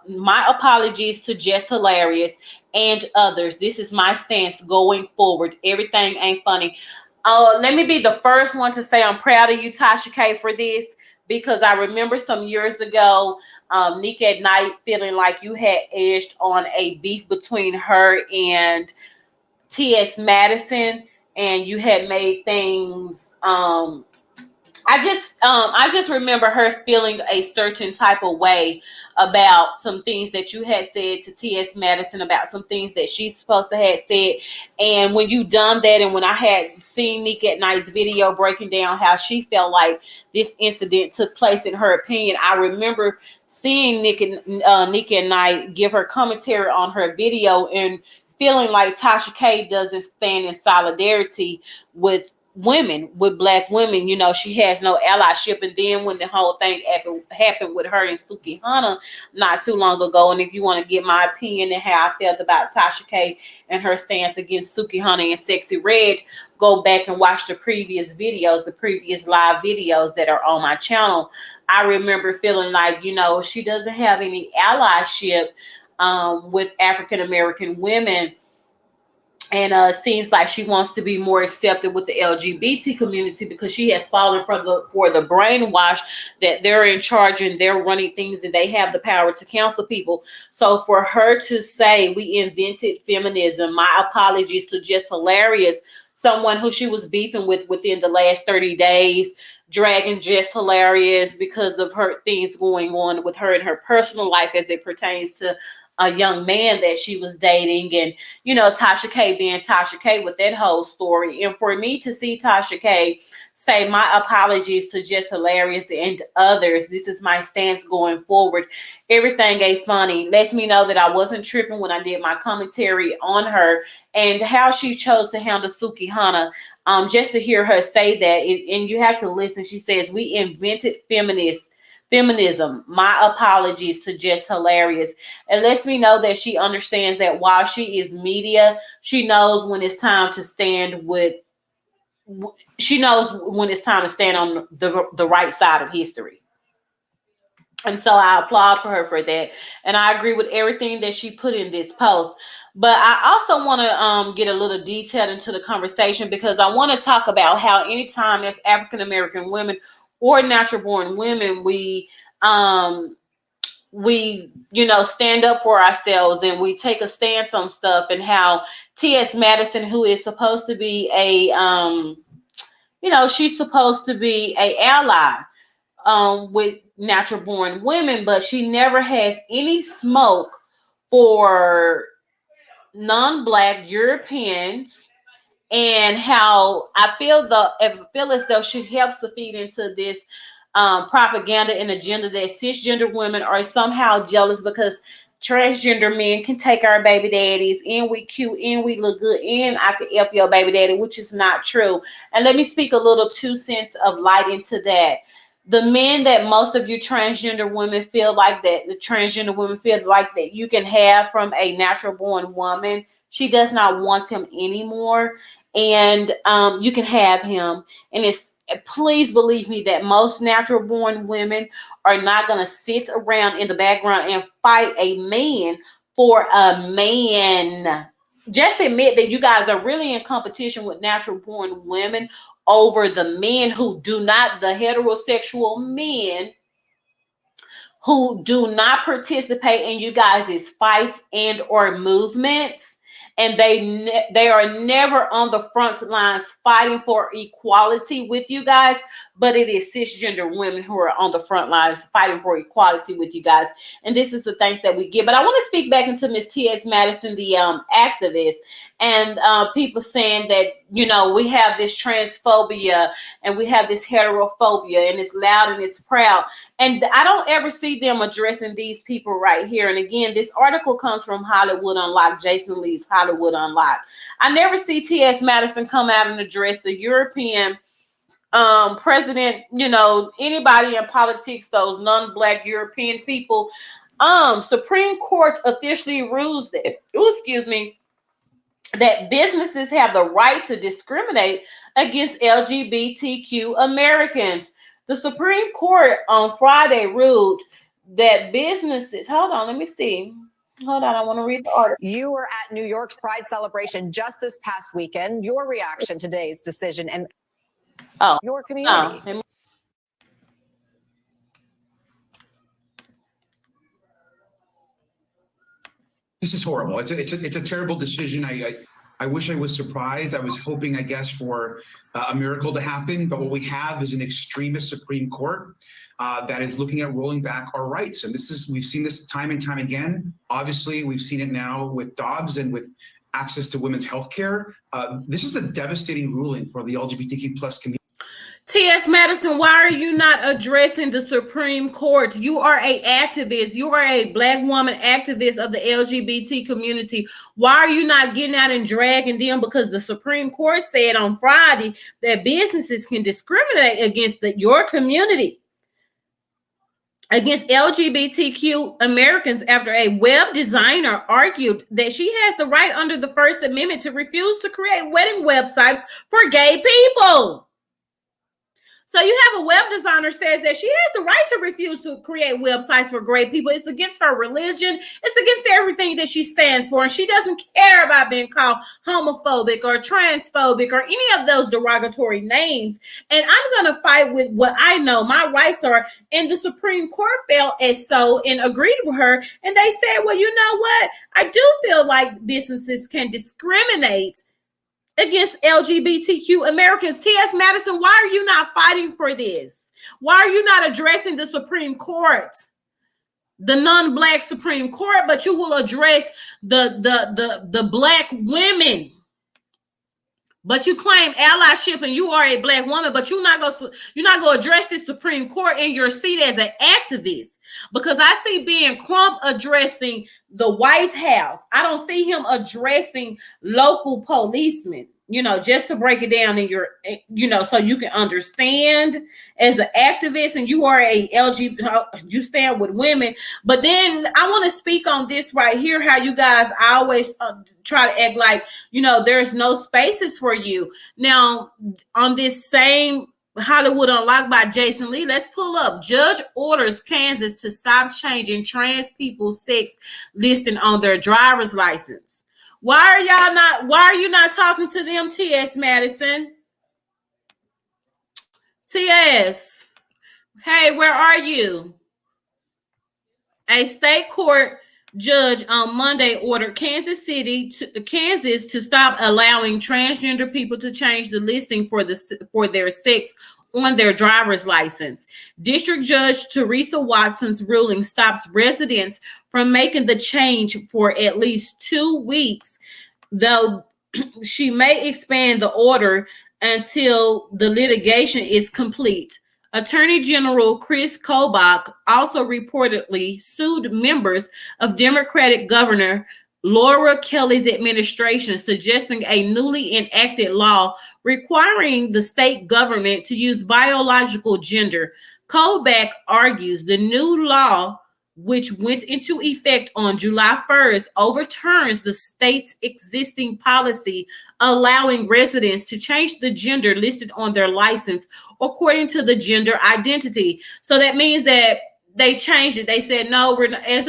My apologies to Jess Hilarious and others. This is my stance going forward. Everything ain't funny. Let me be the first one to say I'm proud of you, Tasha K, for this, because I remember some years ago, Nick at Night feeling like you had edged on a beef between her and T.S. Madison, and you had made things I just remember her feeling a certain type of way about some things that you had said to T.S. Madison, about some things that she's supposed to have said. And when you done that, and when I had seen Nick at Night's video breaking down how she felt like this incident took place in her opinion, I remember seeing Nick at Night give her commentary on her video and feeling like Tasha K doesn't stand in solidarity with women, with Black women. You know, she has no allyship. And then when the whole thing happened with her and Suki Hana not too long ago, and if you want to get my opinion and how I felt about Tasha K and her stance against Suki Hana and Sexy Red, go back and watch the previous videos, the previous live videos that are on my channel. I remember feeling like, you know, she doesn't have any allyship with African American women. And seems like she wants to be more accepted with the LGBT community because she has fallen for the brainwash that they're in charge and they're running things and they have the power to counsel people. So for her to say we invented feminism, my apologies to Jess Hilarious, someone who she was beefing with within the last 30 days, dragging Jess Hilarious because of her things going on with her in her personal life as it pertains to a young man that she was dating, and you know, Tasha K being Tasha K with that whole story. And for me to see Tasha K say my apologies to Jess Hilarious and others, this is my stance going forward. Everything ain't funny lets me know that I wasn't tripping when I did my commentary on her and how she chose to handle Suki Hana. Just to hear her say that, and you have to listen. She says we invented feminism. My apologies to Jess Hilarious. It lets me know that she understands that while she is media, she knows when it's time to stand with. She knows when it's time to stand on the right side of history. And so I applaud for her for that. And I agree with everything that she put in this post. But I also want to get a little detail into the conversation because I want to talk about how anytime as African American women or natural born women, we you know, stand up for ourselves and we take a stance on stuff, and how T.S. Madison, who is supposed to be a you know, she's supposed to be a ally with natural born women, but she never has any smoke for non-Black Europeans, and how I feel as though she helps to feed into this propaganda and agenda that cisgender women are somehow jealous because transgender men can take our baby daddies and we cute and we look good and I can F your baby daddy, which is not true. And let me speak a little 2 cents of light into that. The men that most of you transgender women feel like that, the transgender women feel like that you can have from a natural born woman, she does not want him anymore. And you can have him. And please believe me that most natural born women are not going to sit around in the background and fight a man for a man. Just admit that you guys are really in competition with natural born women over the men who do not, the heterosexual men who do not participate in you guys' fights and or movements. and they are never on the front lines fighting for equality with you guys, but it is cisgender women who are on the front lines fighting for equality with you guys. And this is the thanks that we give. But I want to speak back into Miss T.S. Madison, the activist, and people saying that, you know, we have this transphobia and we have this heterophobia, and it's loud and it's proud. And I don't ever see them addressing these people right here. And again, this article comes from Hollywood Unlocked, Jason Lee's Hollywood Unlocked. I never see T.S. Madison come out and address the European president, you know, anybody in politics, those non-black European people. Supreme Court officially rules that, that businesses have the right to discriminate against LGBTQ Americans. The Supreme Court on Friday ruled that businesses, hold on, let me see. Hold on, I want to read the article. You were at New York's Pride celebration just this past weekend. Your reaction to today's decision and your community. This is horrible. It's a terrible decision. I wish I was surprised. I was hoping, I guess, for a miracle to happen. But what we have is an extremist Supreme Court that is looking at rolling back our rights. And we've seen this time and time again. Obviously, we've seen it now with Dobbs and with access to women's health care. This is a devastating ruling for the LGBTQ plus community. T.S. Madison, why are you not addressing the Supreme Court? You are an activist. You are a black woman activist of the LGBT community. Why are you not getting out and dragging them? Because the Supreme Court said on Friday that businesses can discriminate against your community, against LGBTQ Americans, after a web designer argued that she has the right under the First Amendment to refuse to create wedding websites for gay people. So you have a web designer says that she has the right to refuse to create websites for gay people. It's against her religion. It's against everything that she stands for. And she doesn't care about being called homophobic or transphobic or any of those derogatory names. And I'm going to fight with what I know my rights are. And the Supreme Court felt as so and agreed with her. And they said, well, you know what? I do feel like businesses can discriminate against LGBTQ Americans. T.S. Madison, why are you not fighting for this? Why are you not addressing the Supreme Court, the non-black Supreme Court, but you will address the black women? But you claim allyship and you are a black woman, but you're not going to address the Supreme Court in your seat as an activist. Because I see Ben Crump addressing the White House. I don't see him addressing local policemen, you know, just to break it down in your, you know, so you can understand as an activist and you are a LGBT, you stand with women. But then I want to speak on this right here, how you guys always try to act like, you know, there's no spaces for you. Now, on this same Hollywood Unlocked by Jason Lee, let's pull up. Judge orders Kansas to stop changing trans people's sex listing on their driver's license. Why are you not talking to them, T.S. Madison? T.S., hey, where are you? A state court judge on Monday ordered Kansas to stop allowing transgender people to change the listing for their sex on their driver's license. District Judge Teresa Watson's ruling stops residents from making the change for at least 2 weeks, though she may expand the order until the litigation is complete. Attorney General Chris Kobach also reportedly sued members of Democratic Governor Laura Kelly's administration, suggesting a newly enacted law requiring the state government to use biological gender. Kobach argues the new law, which went into effect on July 1st, overturns the state's existing policy allowing residents to change the gender listed on their license according to the gender identity. So that means that they changed it. They said, no, we're as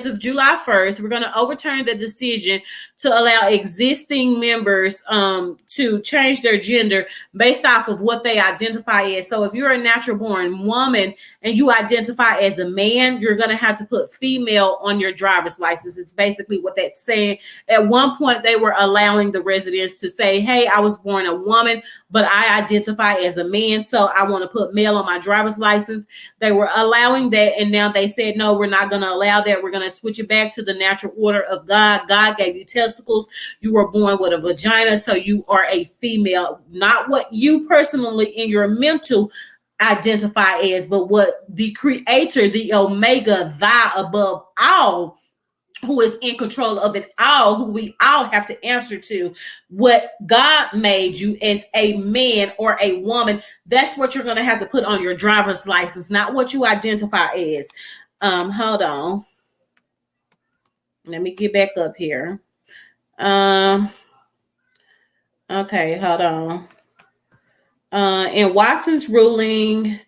of July 1st, we're going to overturn the decision to allow existing members to change their gender based off of what they identify as. So if you're a natural born woman and you identify as a man, you're going to have to put female on your driver's license. It's basically what that's saying. At one point, they were allowing the residents to say, hey, I was born a woman, but I identify as a man, so I want to put male on my driver's license. They were allowing that, and now they said, no, we're not going to allow that. We're going to switch it back to the natural order of God. God gave you testicles. You were born with a vagina, so you are a female. Not what you personally in your mental identify as, but what the creator, the omega, thy above all, who is in control of it all, who we all have to answer to, what God made you as a man or a woman. That's what you're going to have to put on your driver's license, not what you identify as. Hold on. Let me get back up here. Okay, hold on. In Watson's ruling,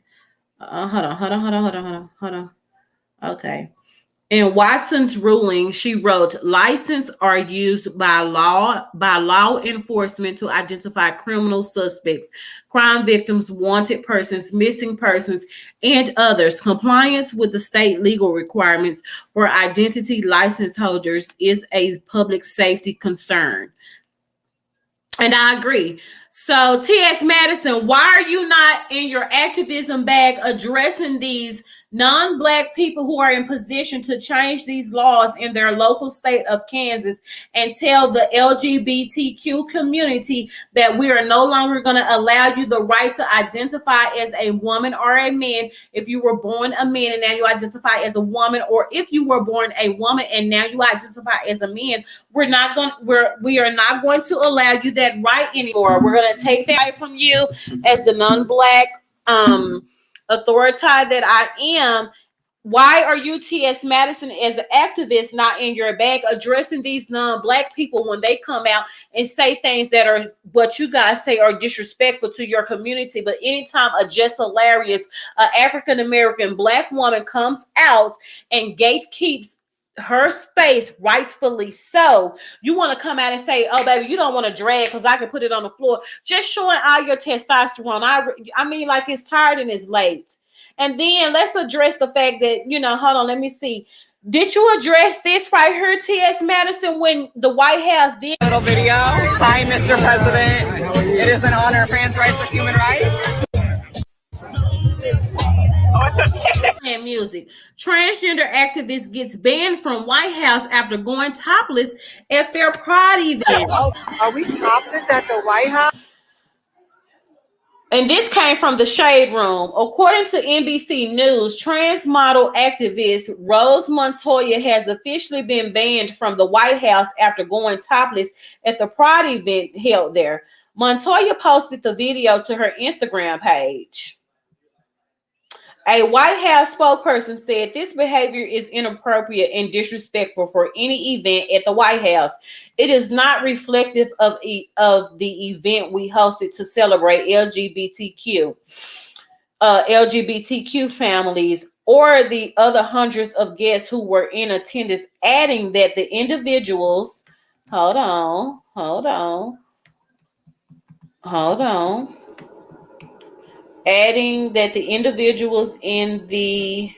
hold on. Okay. In Watson's ruling, she wrote, licenses are used by law enforcement to identify criminal suspects, crime victims, wanted persons, missing persons, and others. Compliance with the state legal requirements for identity license holders is a public safety concern. And I agree. So, T.S. Madison, why are you not in your activism bag addressing these non-Black people who are in position to change these laws in their local state of Kansas and tell the LGBTQ community that we are no longer going to allow you the right to identify as a woman or a man if you were born a man and now you identify as a woman, or if you were born a woman and now you identify as a man? We are not going to allow you that right anymore. We're going to take that right from you as the non-Black authority that I am. Why are you, T.S. Madison, as an activist, not in your bag addressing these non-Black people when they come out and say things that are what you guys say are disrespectful to your community? But anytime a just hilarious African-American Black woman comes out and gatekeeps her space, rightfully so, you want to come out and say, oh baby, you don't want to drag because I can put it on the floor, just showing all your testosterone. I mean, like, it's tired and it's late. And then let's address the fact that, hold on, let me see, did you address this right here, T.S. Madison, when the White House did little video? Hi, Mr. President. It is an honor. Trans rights are human rights. Oh, it's okay. And music. Transgender activist gets banned from White House after going topless at their pride event. Oh, are we topless at the White House? And this came from the Shade Room. According to NBC News, trans model activist Rose Montoya has officially been banned from the White House after going topless at the Pride event held there. Montoya posted the video to her Instagram page. A White House spokesperson said this behavior is inappropriate and disrespectful for any event at the White House. It is not reflective of the event we hosted to celebrate LGBTQ families or the other hundreds of guests who were in attendance, adding that the individuals, hold on. Adding that the individuals in the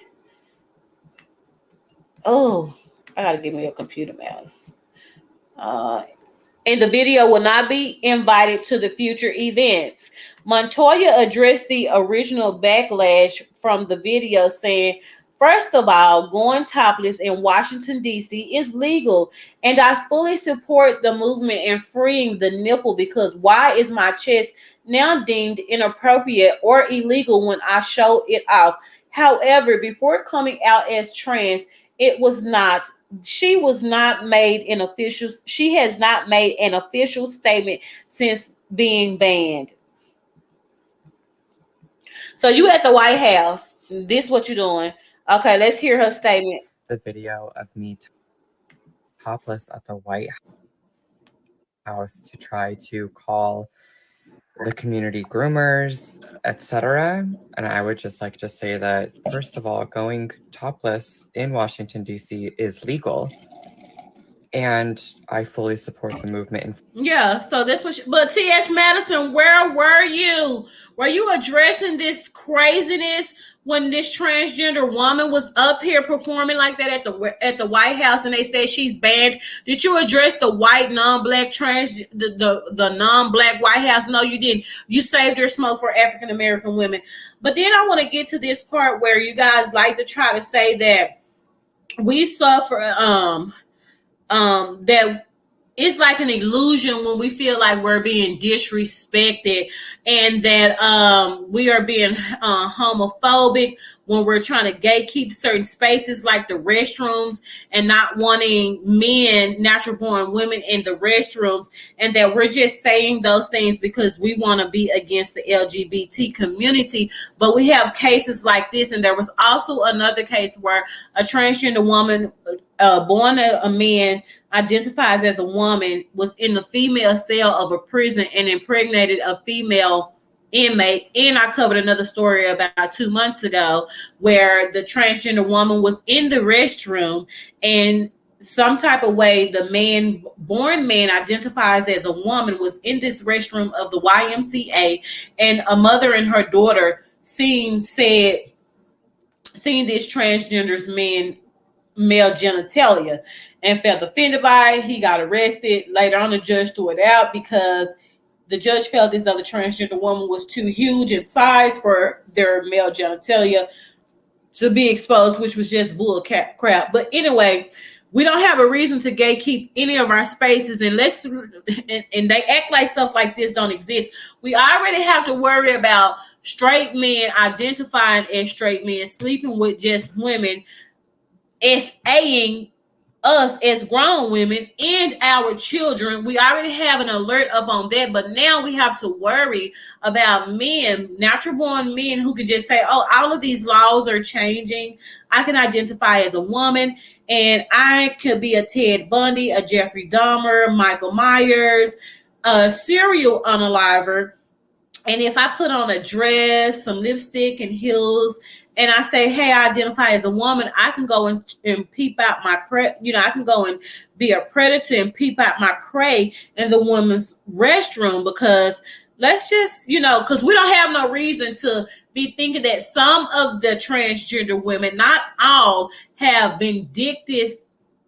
I gotta give me a computer mouse. In the video will not be invited to the future events. Montoya addressed the original backlash from the video, saying, first of all, going topless in Washington, D.C. is legal, and I fully support the movement in freeing the nipple, because why is my chest now deemed inappropriate or illegal when I show it off? However, before coming out as trans, she has not made an official statement since being banned. So you at the White House, this what you doing. Okay, let's hear her statement. The video of me topless at the White House to try to call the community groomers, etc. And I would just like to say that, first of all, going topless in Washington, D.C. is legal. And I fully support the movement. Yeah, so this was, but T.S. Madison, where were you? Were you addressing this craziness when this transgender woman was up here performing like that at the White House, and they said she's banned? Did you address the white non-black the non-black White House? No, you didn't. You saved your smoke for African American women. But then I want to get to this part where you guys like to try to say that we suffer that it's like an illusion when we feel like we're being disrespected, and that we are being homophobic when we're trying to gatekeep certain spaces like the restrooms, and not wanting men, natural born women in the restrooms, and that we're just saying those things because we want to be against the LGBT community. But we have cases like this, and there was also another case where a transgender woman born a man, identifies as a woman, was in the female cell of a prison and impregnated a female inmate. And I covered another story about 2 months ago where the transgender woman was in the restroom, and some type of way the born man identifies as a woman was in this restroom of the YMCA, and a mother and her daughter seeing this transgender's male genitalia and felt offended by it. He got arrested. Later on, the judge threw it out because the judge felt as though the transgender woman was too huge in size for their male genitalia to be exposed, which was just bull crap. But anyway, we don't have a reason to gatekeep any of our spaces, and they act like stuff like this don't exist. We already have to worry about straight men identifying as straight men, sleeping with just women, SAing us as grown women and our children. We already have an alert up on that, but now we have to worry about men, natural born men, who can just say, oh, all of these laws are changing. I can identify as a woman, and I could be a Ted Bundy, a Jeffrey Dahmer, Michael Myers, a serial unaliver. And if I put on a dress, some lipstick and heels, and I say, hey, I identify as a woman, I can go and peep out my prey. I can go and be a predator and peep out my prey in the woman's restroom, because let's just, because we don't have no reason to be thinking that some of the transgender women, not all, have vindictive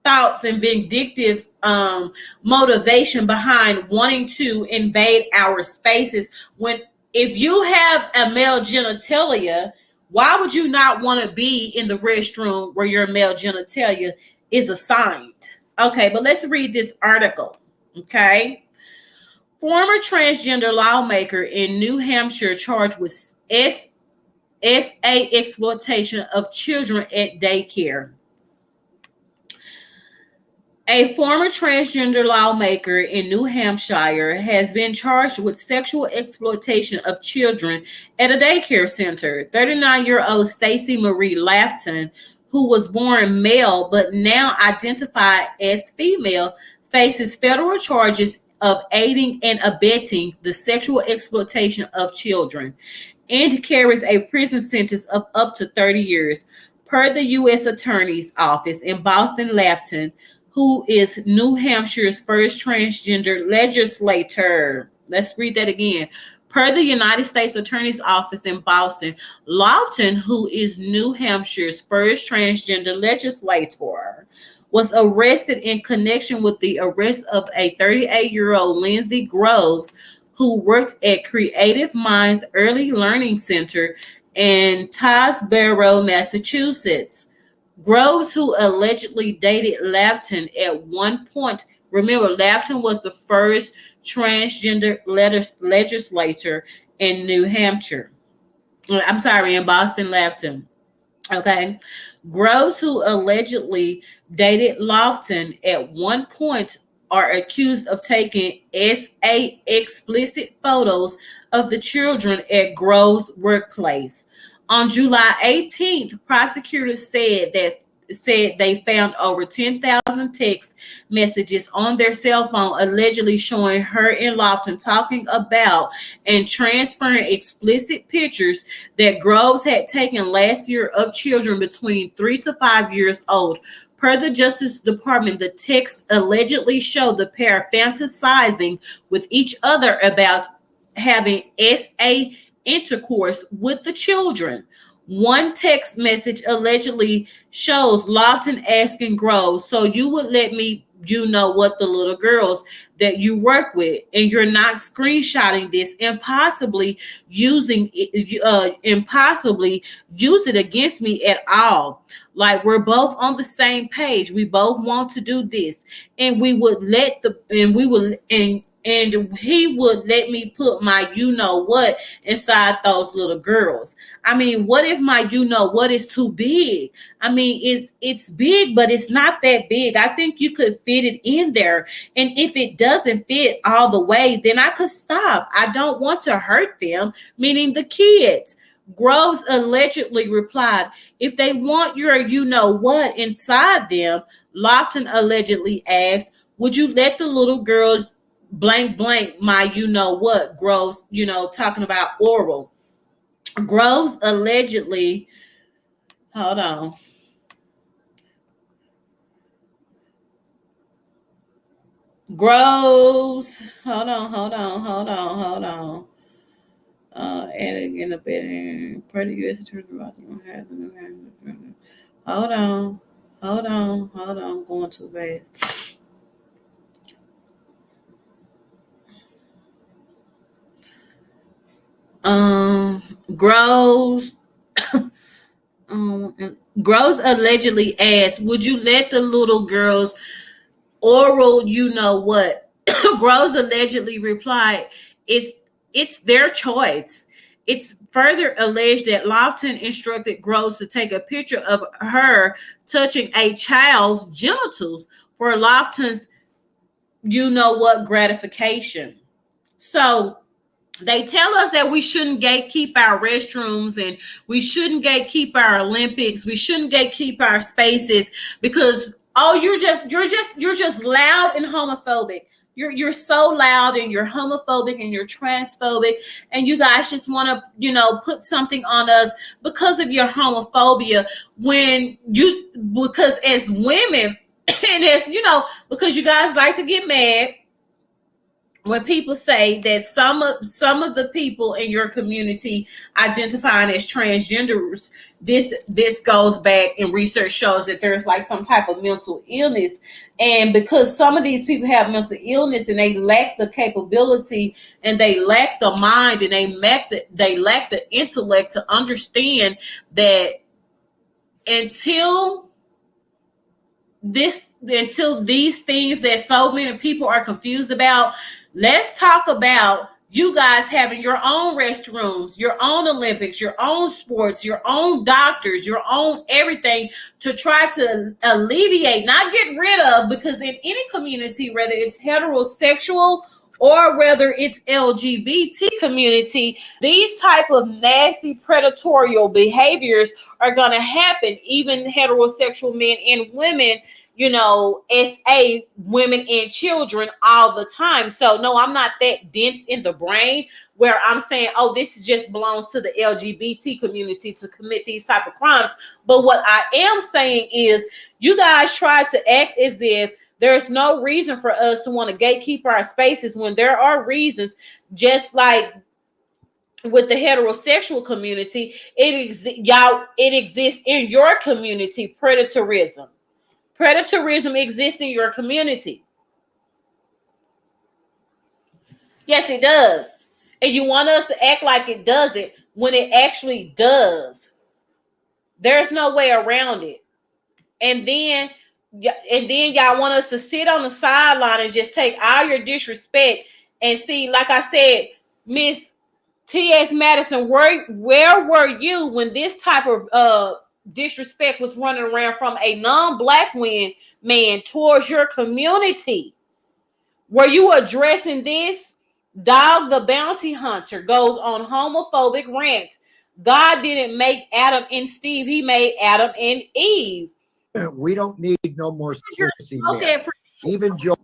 thoughts and vindictive motivation behind wanting to invade our spaces. If you have a male genitalia, why would you not want to be in the restroom where your male genitalia is assigned? Okay, but let's read this article. Okay. Former transgender lawmaker in New Hampshire charged with SA exploitation of children at daycare. A former transgender lawmaker in New Hampshire has been charged with sexual exploitation of children at a daycare center. 39-year-old Stacey Marie Lafton, who was born male but now identified as female, faces federal charges of aiding and abetting the sexual exploitation of children and carries a prison sentence of up to 30 years. Per the U.S. Attorney's Office in Boston, Lafton, who is New Hampshire's first transgender legislator. Let's read that again. Per the United States Attorney's Office in Boston, Lawton, who is New Hampshire's first transgender legislator, was arrested in connection with the arrest of a 38-year-old Lindsay Groves, who worked at Creative Minds Early Learning Center in Tazeboro, Massachusetts. Groves, who allegedly dated Lafton at one point. Remember, Lafton was the first transgender legislator in New Hampshire. I'm sorry, in Boston, Lafton. Okay. Groves, who allegedly dated Lafton at one point, are accused of taking SA explicit photos of the children at Groves' workplace. On July 18th, prosecutors said that said they found over 10,000 text messages on their cell phone allegedly showing her and Lofton talking about and transferring explicit pictures that Groves had taken last year of children between 3 to 5 years old. Per the Justice Department, the texts allegedly show the pair fantasizing with each other about having SA intercourse with the children. One text message allegedly shows Lofton asking Groves, "So you would let me, what the little girls that you work with, and you're not screenshotting this and possibly use it against me at all. Like we're both on the same page. We both want to do this, and he would let me put my what inside those little girls." I mean, what if my what is too big? I mean, it's big, but it's not that big. I think you could fit it in there. And if it doesn't fit all the way, then I could stop. I don't want to hurt them, meaning the kids. Groves allegedly replied, "If they want your what inside them," Lofton allegedly asked, "would you let the little girls blank my what?" Groves, talking about oral. Groves allegedly, hold on. Groves, hold on. Adding in a bit per the U.S. Attorney has hold on. I'm going too fast. Groves Groves allegedly asked, "Would you let the little girls oral what?" Groves allegedly replied, It's their choice." It's further alleged that Lofton instructed Groves to take a picture of her touching a child's genitals for Lofton's what gratification. So they tell us that we shouldn't gatekeep our restrooms and we shouldn't gatekeep our Olympics. We shouldn't gatekeep our spaces because you're just loud and homophobic. You're so loud and you're homophobic and you're transphobic and you guys just want to put something on us because of your homophobia because as women and as because you guys like to get mad when people say that some of the people in your community identifying as transgenders, this goes back and research shows that there's like some type of mental illness. And because some of these people have mental illness and they lack the capability and they lack the mind and they lack the intellect to understand that until these things that so many people are confused about, let's talk about you guys having your own restrooms, your own Olympics, your own sports, your own doctors, your own everything to try to alleviate, not get rid of, because in any community, whether it's heterosexual or whether it's LGBT community, these type of nasty predatory behaviors are going to happen, even heterosexual men and women, SA women and children all the time. So no, I'm not that dense in the brain where I'm saying, oh, this just belongs to the LGBT community to commit these type of crimes. But what I am saying is you guys try to act as if there's no reason for us to want to gatekeep our spaces when there are reasons, just like with the heterosexual community, it exists in your community. Predatorism exists in your community. Yes, it does. And you want us to act like it doesn't when it actually does. There's no way around it. And then y'all want us to sit on the sideline and just take all your disrespect and see, like I said, Miss T.S. Madison, where were you when this type of disrespect was running around from a non-black man towards your community? Were you addressing this? Dog the Bounty Hunter goes on homophobic rant. God didn't make Adam and Steve, he made Adam and Eve. We don't need no more sissy men. Okay, Even Joe.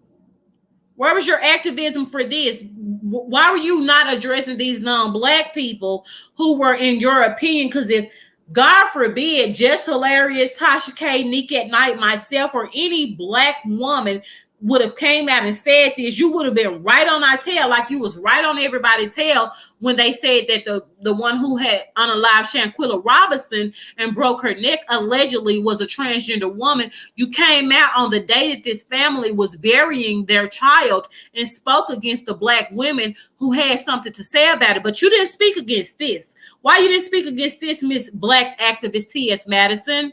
Where was your activism for this? Why were you not addressing these non-Black people who were, in your opinion? Because if, God forbid, Just Hilarious, Tasha K, Nick at Night, myself, or any Black woman would have came out and said this, you would have been right on our tail, like you was right on everybody's tail when they said that the one who had unalived Shanquilla Robinson and broke her neck allegedly was a transgender woman. You came out on the day that this family was burying their child and spoke against the Black women who had something to say about it, but you didn't speak against this. Why you didn't speak against this, Miss Black activist T.S. Madison?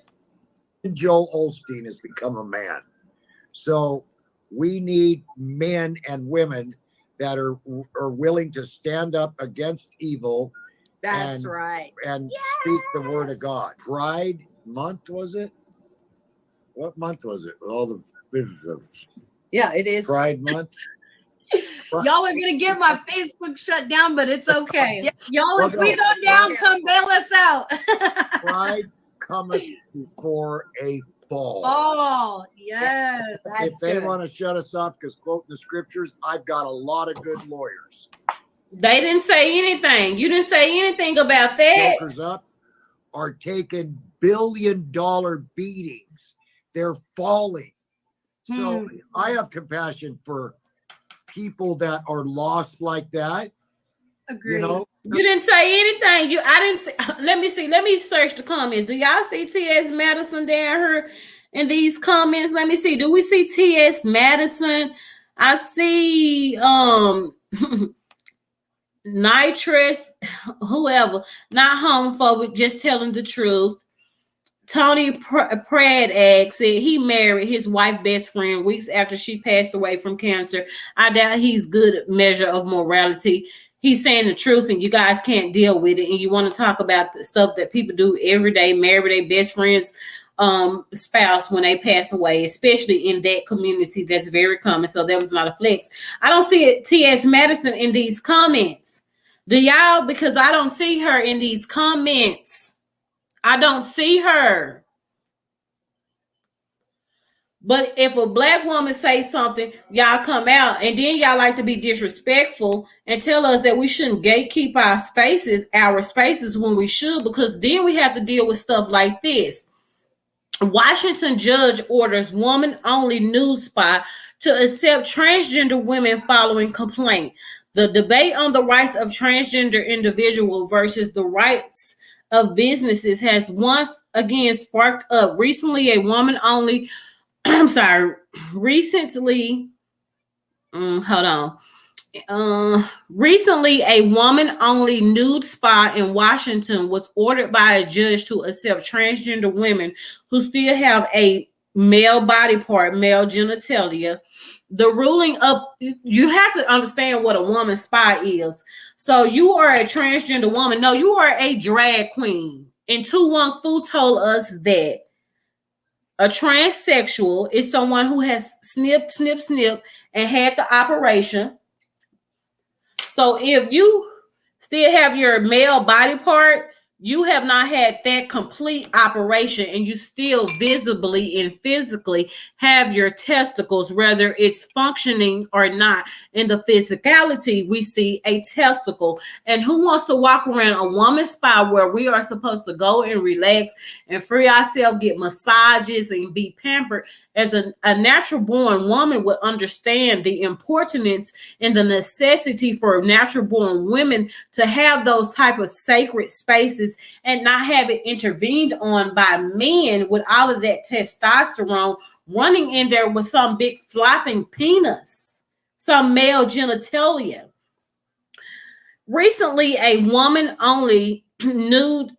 Joel Osteen has become a man. So we need men and women that are willing to stand up against evil. That's right. And speak the word of God. Pride month, was it? What month was it? All the visitors. Yeah, it is. Pride month. Y'all are gonna get my Facebook shut down, but it's okay. Y'all, if Well, we go down, come bail us out. Pride cometh before a fall. Oh, yes. If they want to shut us up, because quoting the scriptures, I've got a lot of good lawyers. They didn't say anything. You didn't say anything about that. Brokers up are taking billion-dollar beatings. They're falling. So I have compassion for people that are lost like that. Agreed. You know, You didn't say anything. I didn't see. Let me see. Let me search the comments. Do y'all see T.S. Madison down here in these comments? Let me see. Do we see T.S. Madison? I see nitrous, whoever, not homophobic, just telling the truth. Tony Pratt asks, he married his wife best friend weeks after she passed away from cancer. I doubt he's good measure of morality. He's saying the truth and you guys can't deal with it. And you want to talk about the stuff that people do every day, marry their best friend's spouse when they pass away, especially in that community. That's very common. So that was not a flex. I don't see it, T.S. Madison, in these comments. Do y'all? Because I don't see her in these comments. I don't see her. But if a Black woman say something, y'all come out and then y'all like to be disrespectful and tell us that we shouldn't gatekeep our spaces when we should, because then we have to deal with stuff like this. Washington judge orders woman-only news spot to accept transgender women following complaint. The debate on the rights of transgender individual versus the rights of businesses has once again sparked up. Recently, a woman-only recently a woman-only nude spa in Washington was ordered by a judge to accept transgender women who still have a male body part, male genitalia. The ruling up, you have to understand what a woman spa is. So you are a transgender woman. No, you are a drag queen. And Tu Wong Fu told us that a transsexual is someone who has snip, and had the operation. So if you still have your male body part, you have not had that complete operation and you still visibly and physically have your testicles, whether it's functioning or not. In the physicality, we see a testicle. And who wants to walk around a woman's spa where we are supposed to go and relax and free ourselves, get massages and be pampered? As a natural born woman would understand the importance and the necessity for natural born women to have those type of sacred spaces and not have it intervened on by men with all of that testosterone running in there with some big flopping penis, some male genitalia. Recently, a women-only nude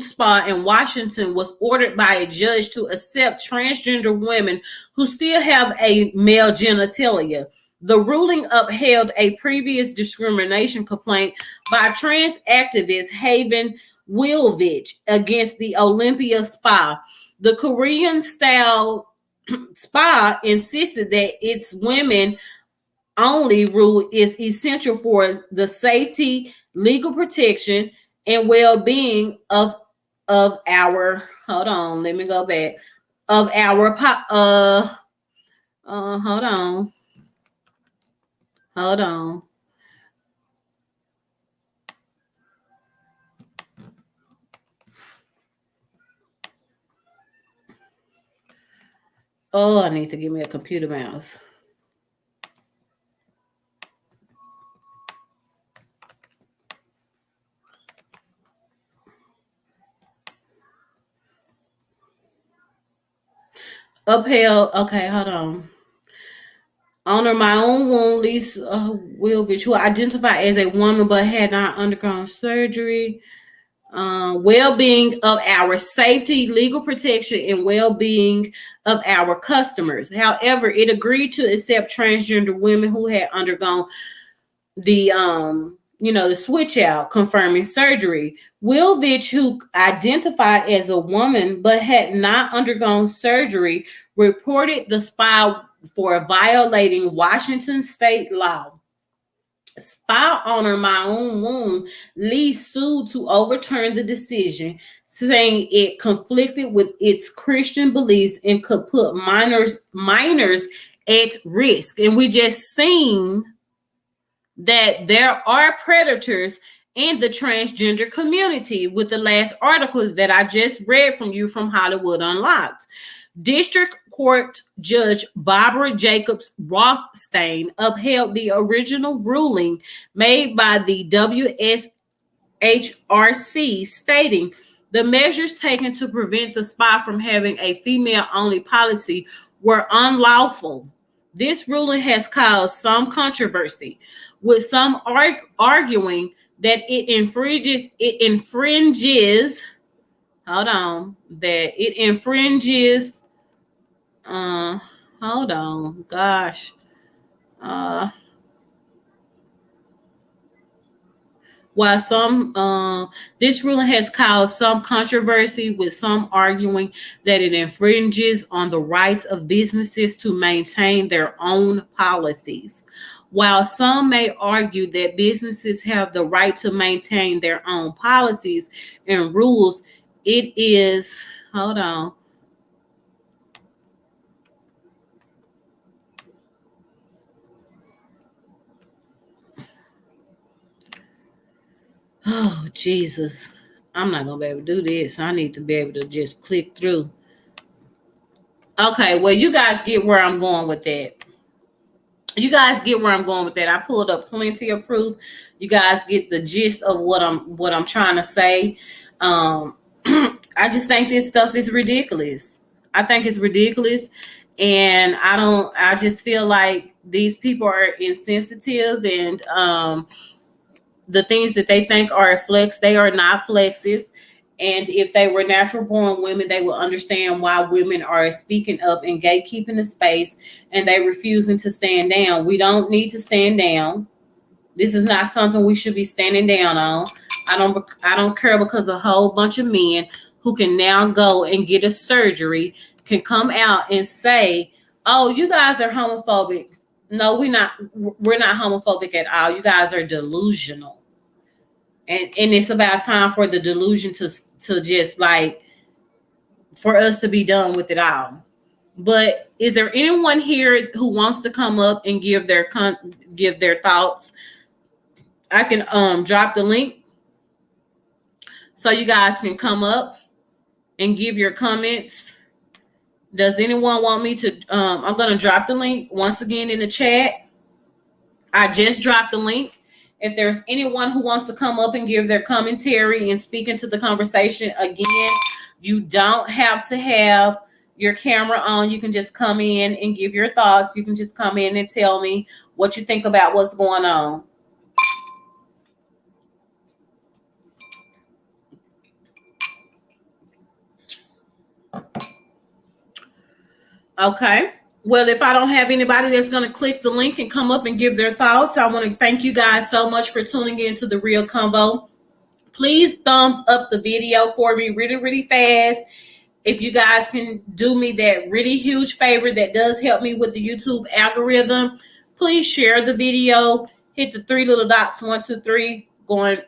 spa in Washington was ordered by a judge to accept transgender women who still have a male genitalia. The ruling upheld a previous discrimination complaint by trans activist Haven Wilvich against the Olympia Spa. The Korean-style spa insisted that its women-only rule is essential for the safety, legal protection, and well-being of of our, hold on, let me go back, of our hold on. Oh, I need to give me a computer mouse. Upheld, okay, hold on. Honor my own wound, Lisa Wilvich, who identified as a woman but had not undergone surgery. Well-being of our safety, legal protection, and well-being of our customers. However, it agreed to accept transgender women who had undergone the the switch out confirming surgery. Wilvich, who identified as a woman but had not undergone surgery, reported the SPA for violating Washington state law. SPA owner My Own Wound Lee sued to overturn the decision, saying it conflicted with its Christian beliefs and could put minors at risk. And we just seen that there are predators in the transgender community with the last article that I just read from you from Hollywood Unlocked. District Court Judge Barbara Jacobs Rothstein upheld the original ruling made by the WSHRC, stating the measures taken to prevent the SPA from having a female-only policy were unlawful. This ruling has caused some controversy, with some arguing that it infringes while some this ruling has caused some controversy, with some arguing that it infringes on the rights of businesses to maintain their own policies. While some may argue that businesses have the right to maintain their own policies and rules, it is, oh, Jesus. I'm not going to be able to do this. I need to be able to just click through. Okay, well, you guys get where I'm going with that. I pulled up plenty of proof. You guys get the gist of what I'm trying to say. I just think this stuff is ridiculous. I think it's ridiculous. And I just feel like these people are insensitive, and the things that they think are a flex, they are not flexes. And if they were natural born women, they will understand why women are speaking up and gatekeeping the space, and they refusing to stand down. We don't need to stand down. This is not something we should be standing down on. I don't care, because a whole bunch of men who can now go and get a surgery can come out and say, oh, you guys are homophobic. No, we're not homophobic at all. You guys are delusional. And it's about time for the delusion to just, like, for us to be done with it all. But is there anyone here who wants to come up and give their thoughts? I can drop the link so you guys can come up and give your comments. Does anyone want me to? I'm going to drop the link once again in the chat. I just dropped the link. If there's anyone who wants to come up and give their commentary and speak into the conversation, again, you don't have to have your camera on. You can just come in and give your thoughts. You can just come in and tell me what you think about what's going on. Okay. Well, if I don't have anybody that's going to click the link and come up and give their thoughts, I want to thank you guys so much for tuning in to The Real Convo. Please thumbs up the video for me really, really fast. If you guys can do me that really huge favor that does help me with the YouTube algorithm, please share the video. Hit the three little dots, 1, 2, 3, going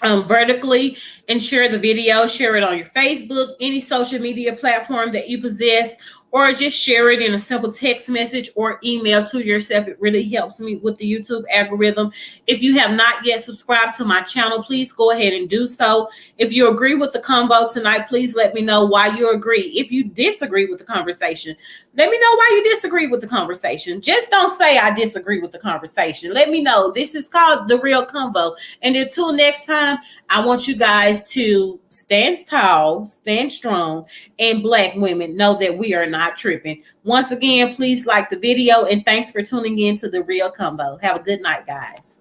vertically and share the video. Share it on your Facebook, any social media platform that you possess, or just share it in a simple text message or email to yourself. It really helps me with the YouTube algorithm. If you have not yet subscribed to my channel, please go ahead and do so. If you agree with the convo tonight, please let me know why you agree. If you disagree with the conversation, let me know why you disagree with the conversation. Just don't say I disagree with the conversation. Let me know. This is called The Real Convo. And until next time, I want you guys to stand tall, stand strong, and Black women know that we are not tripping. Once again, please like the video, and thanks for tuning in to The Real Convo. Have a good night, guys.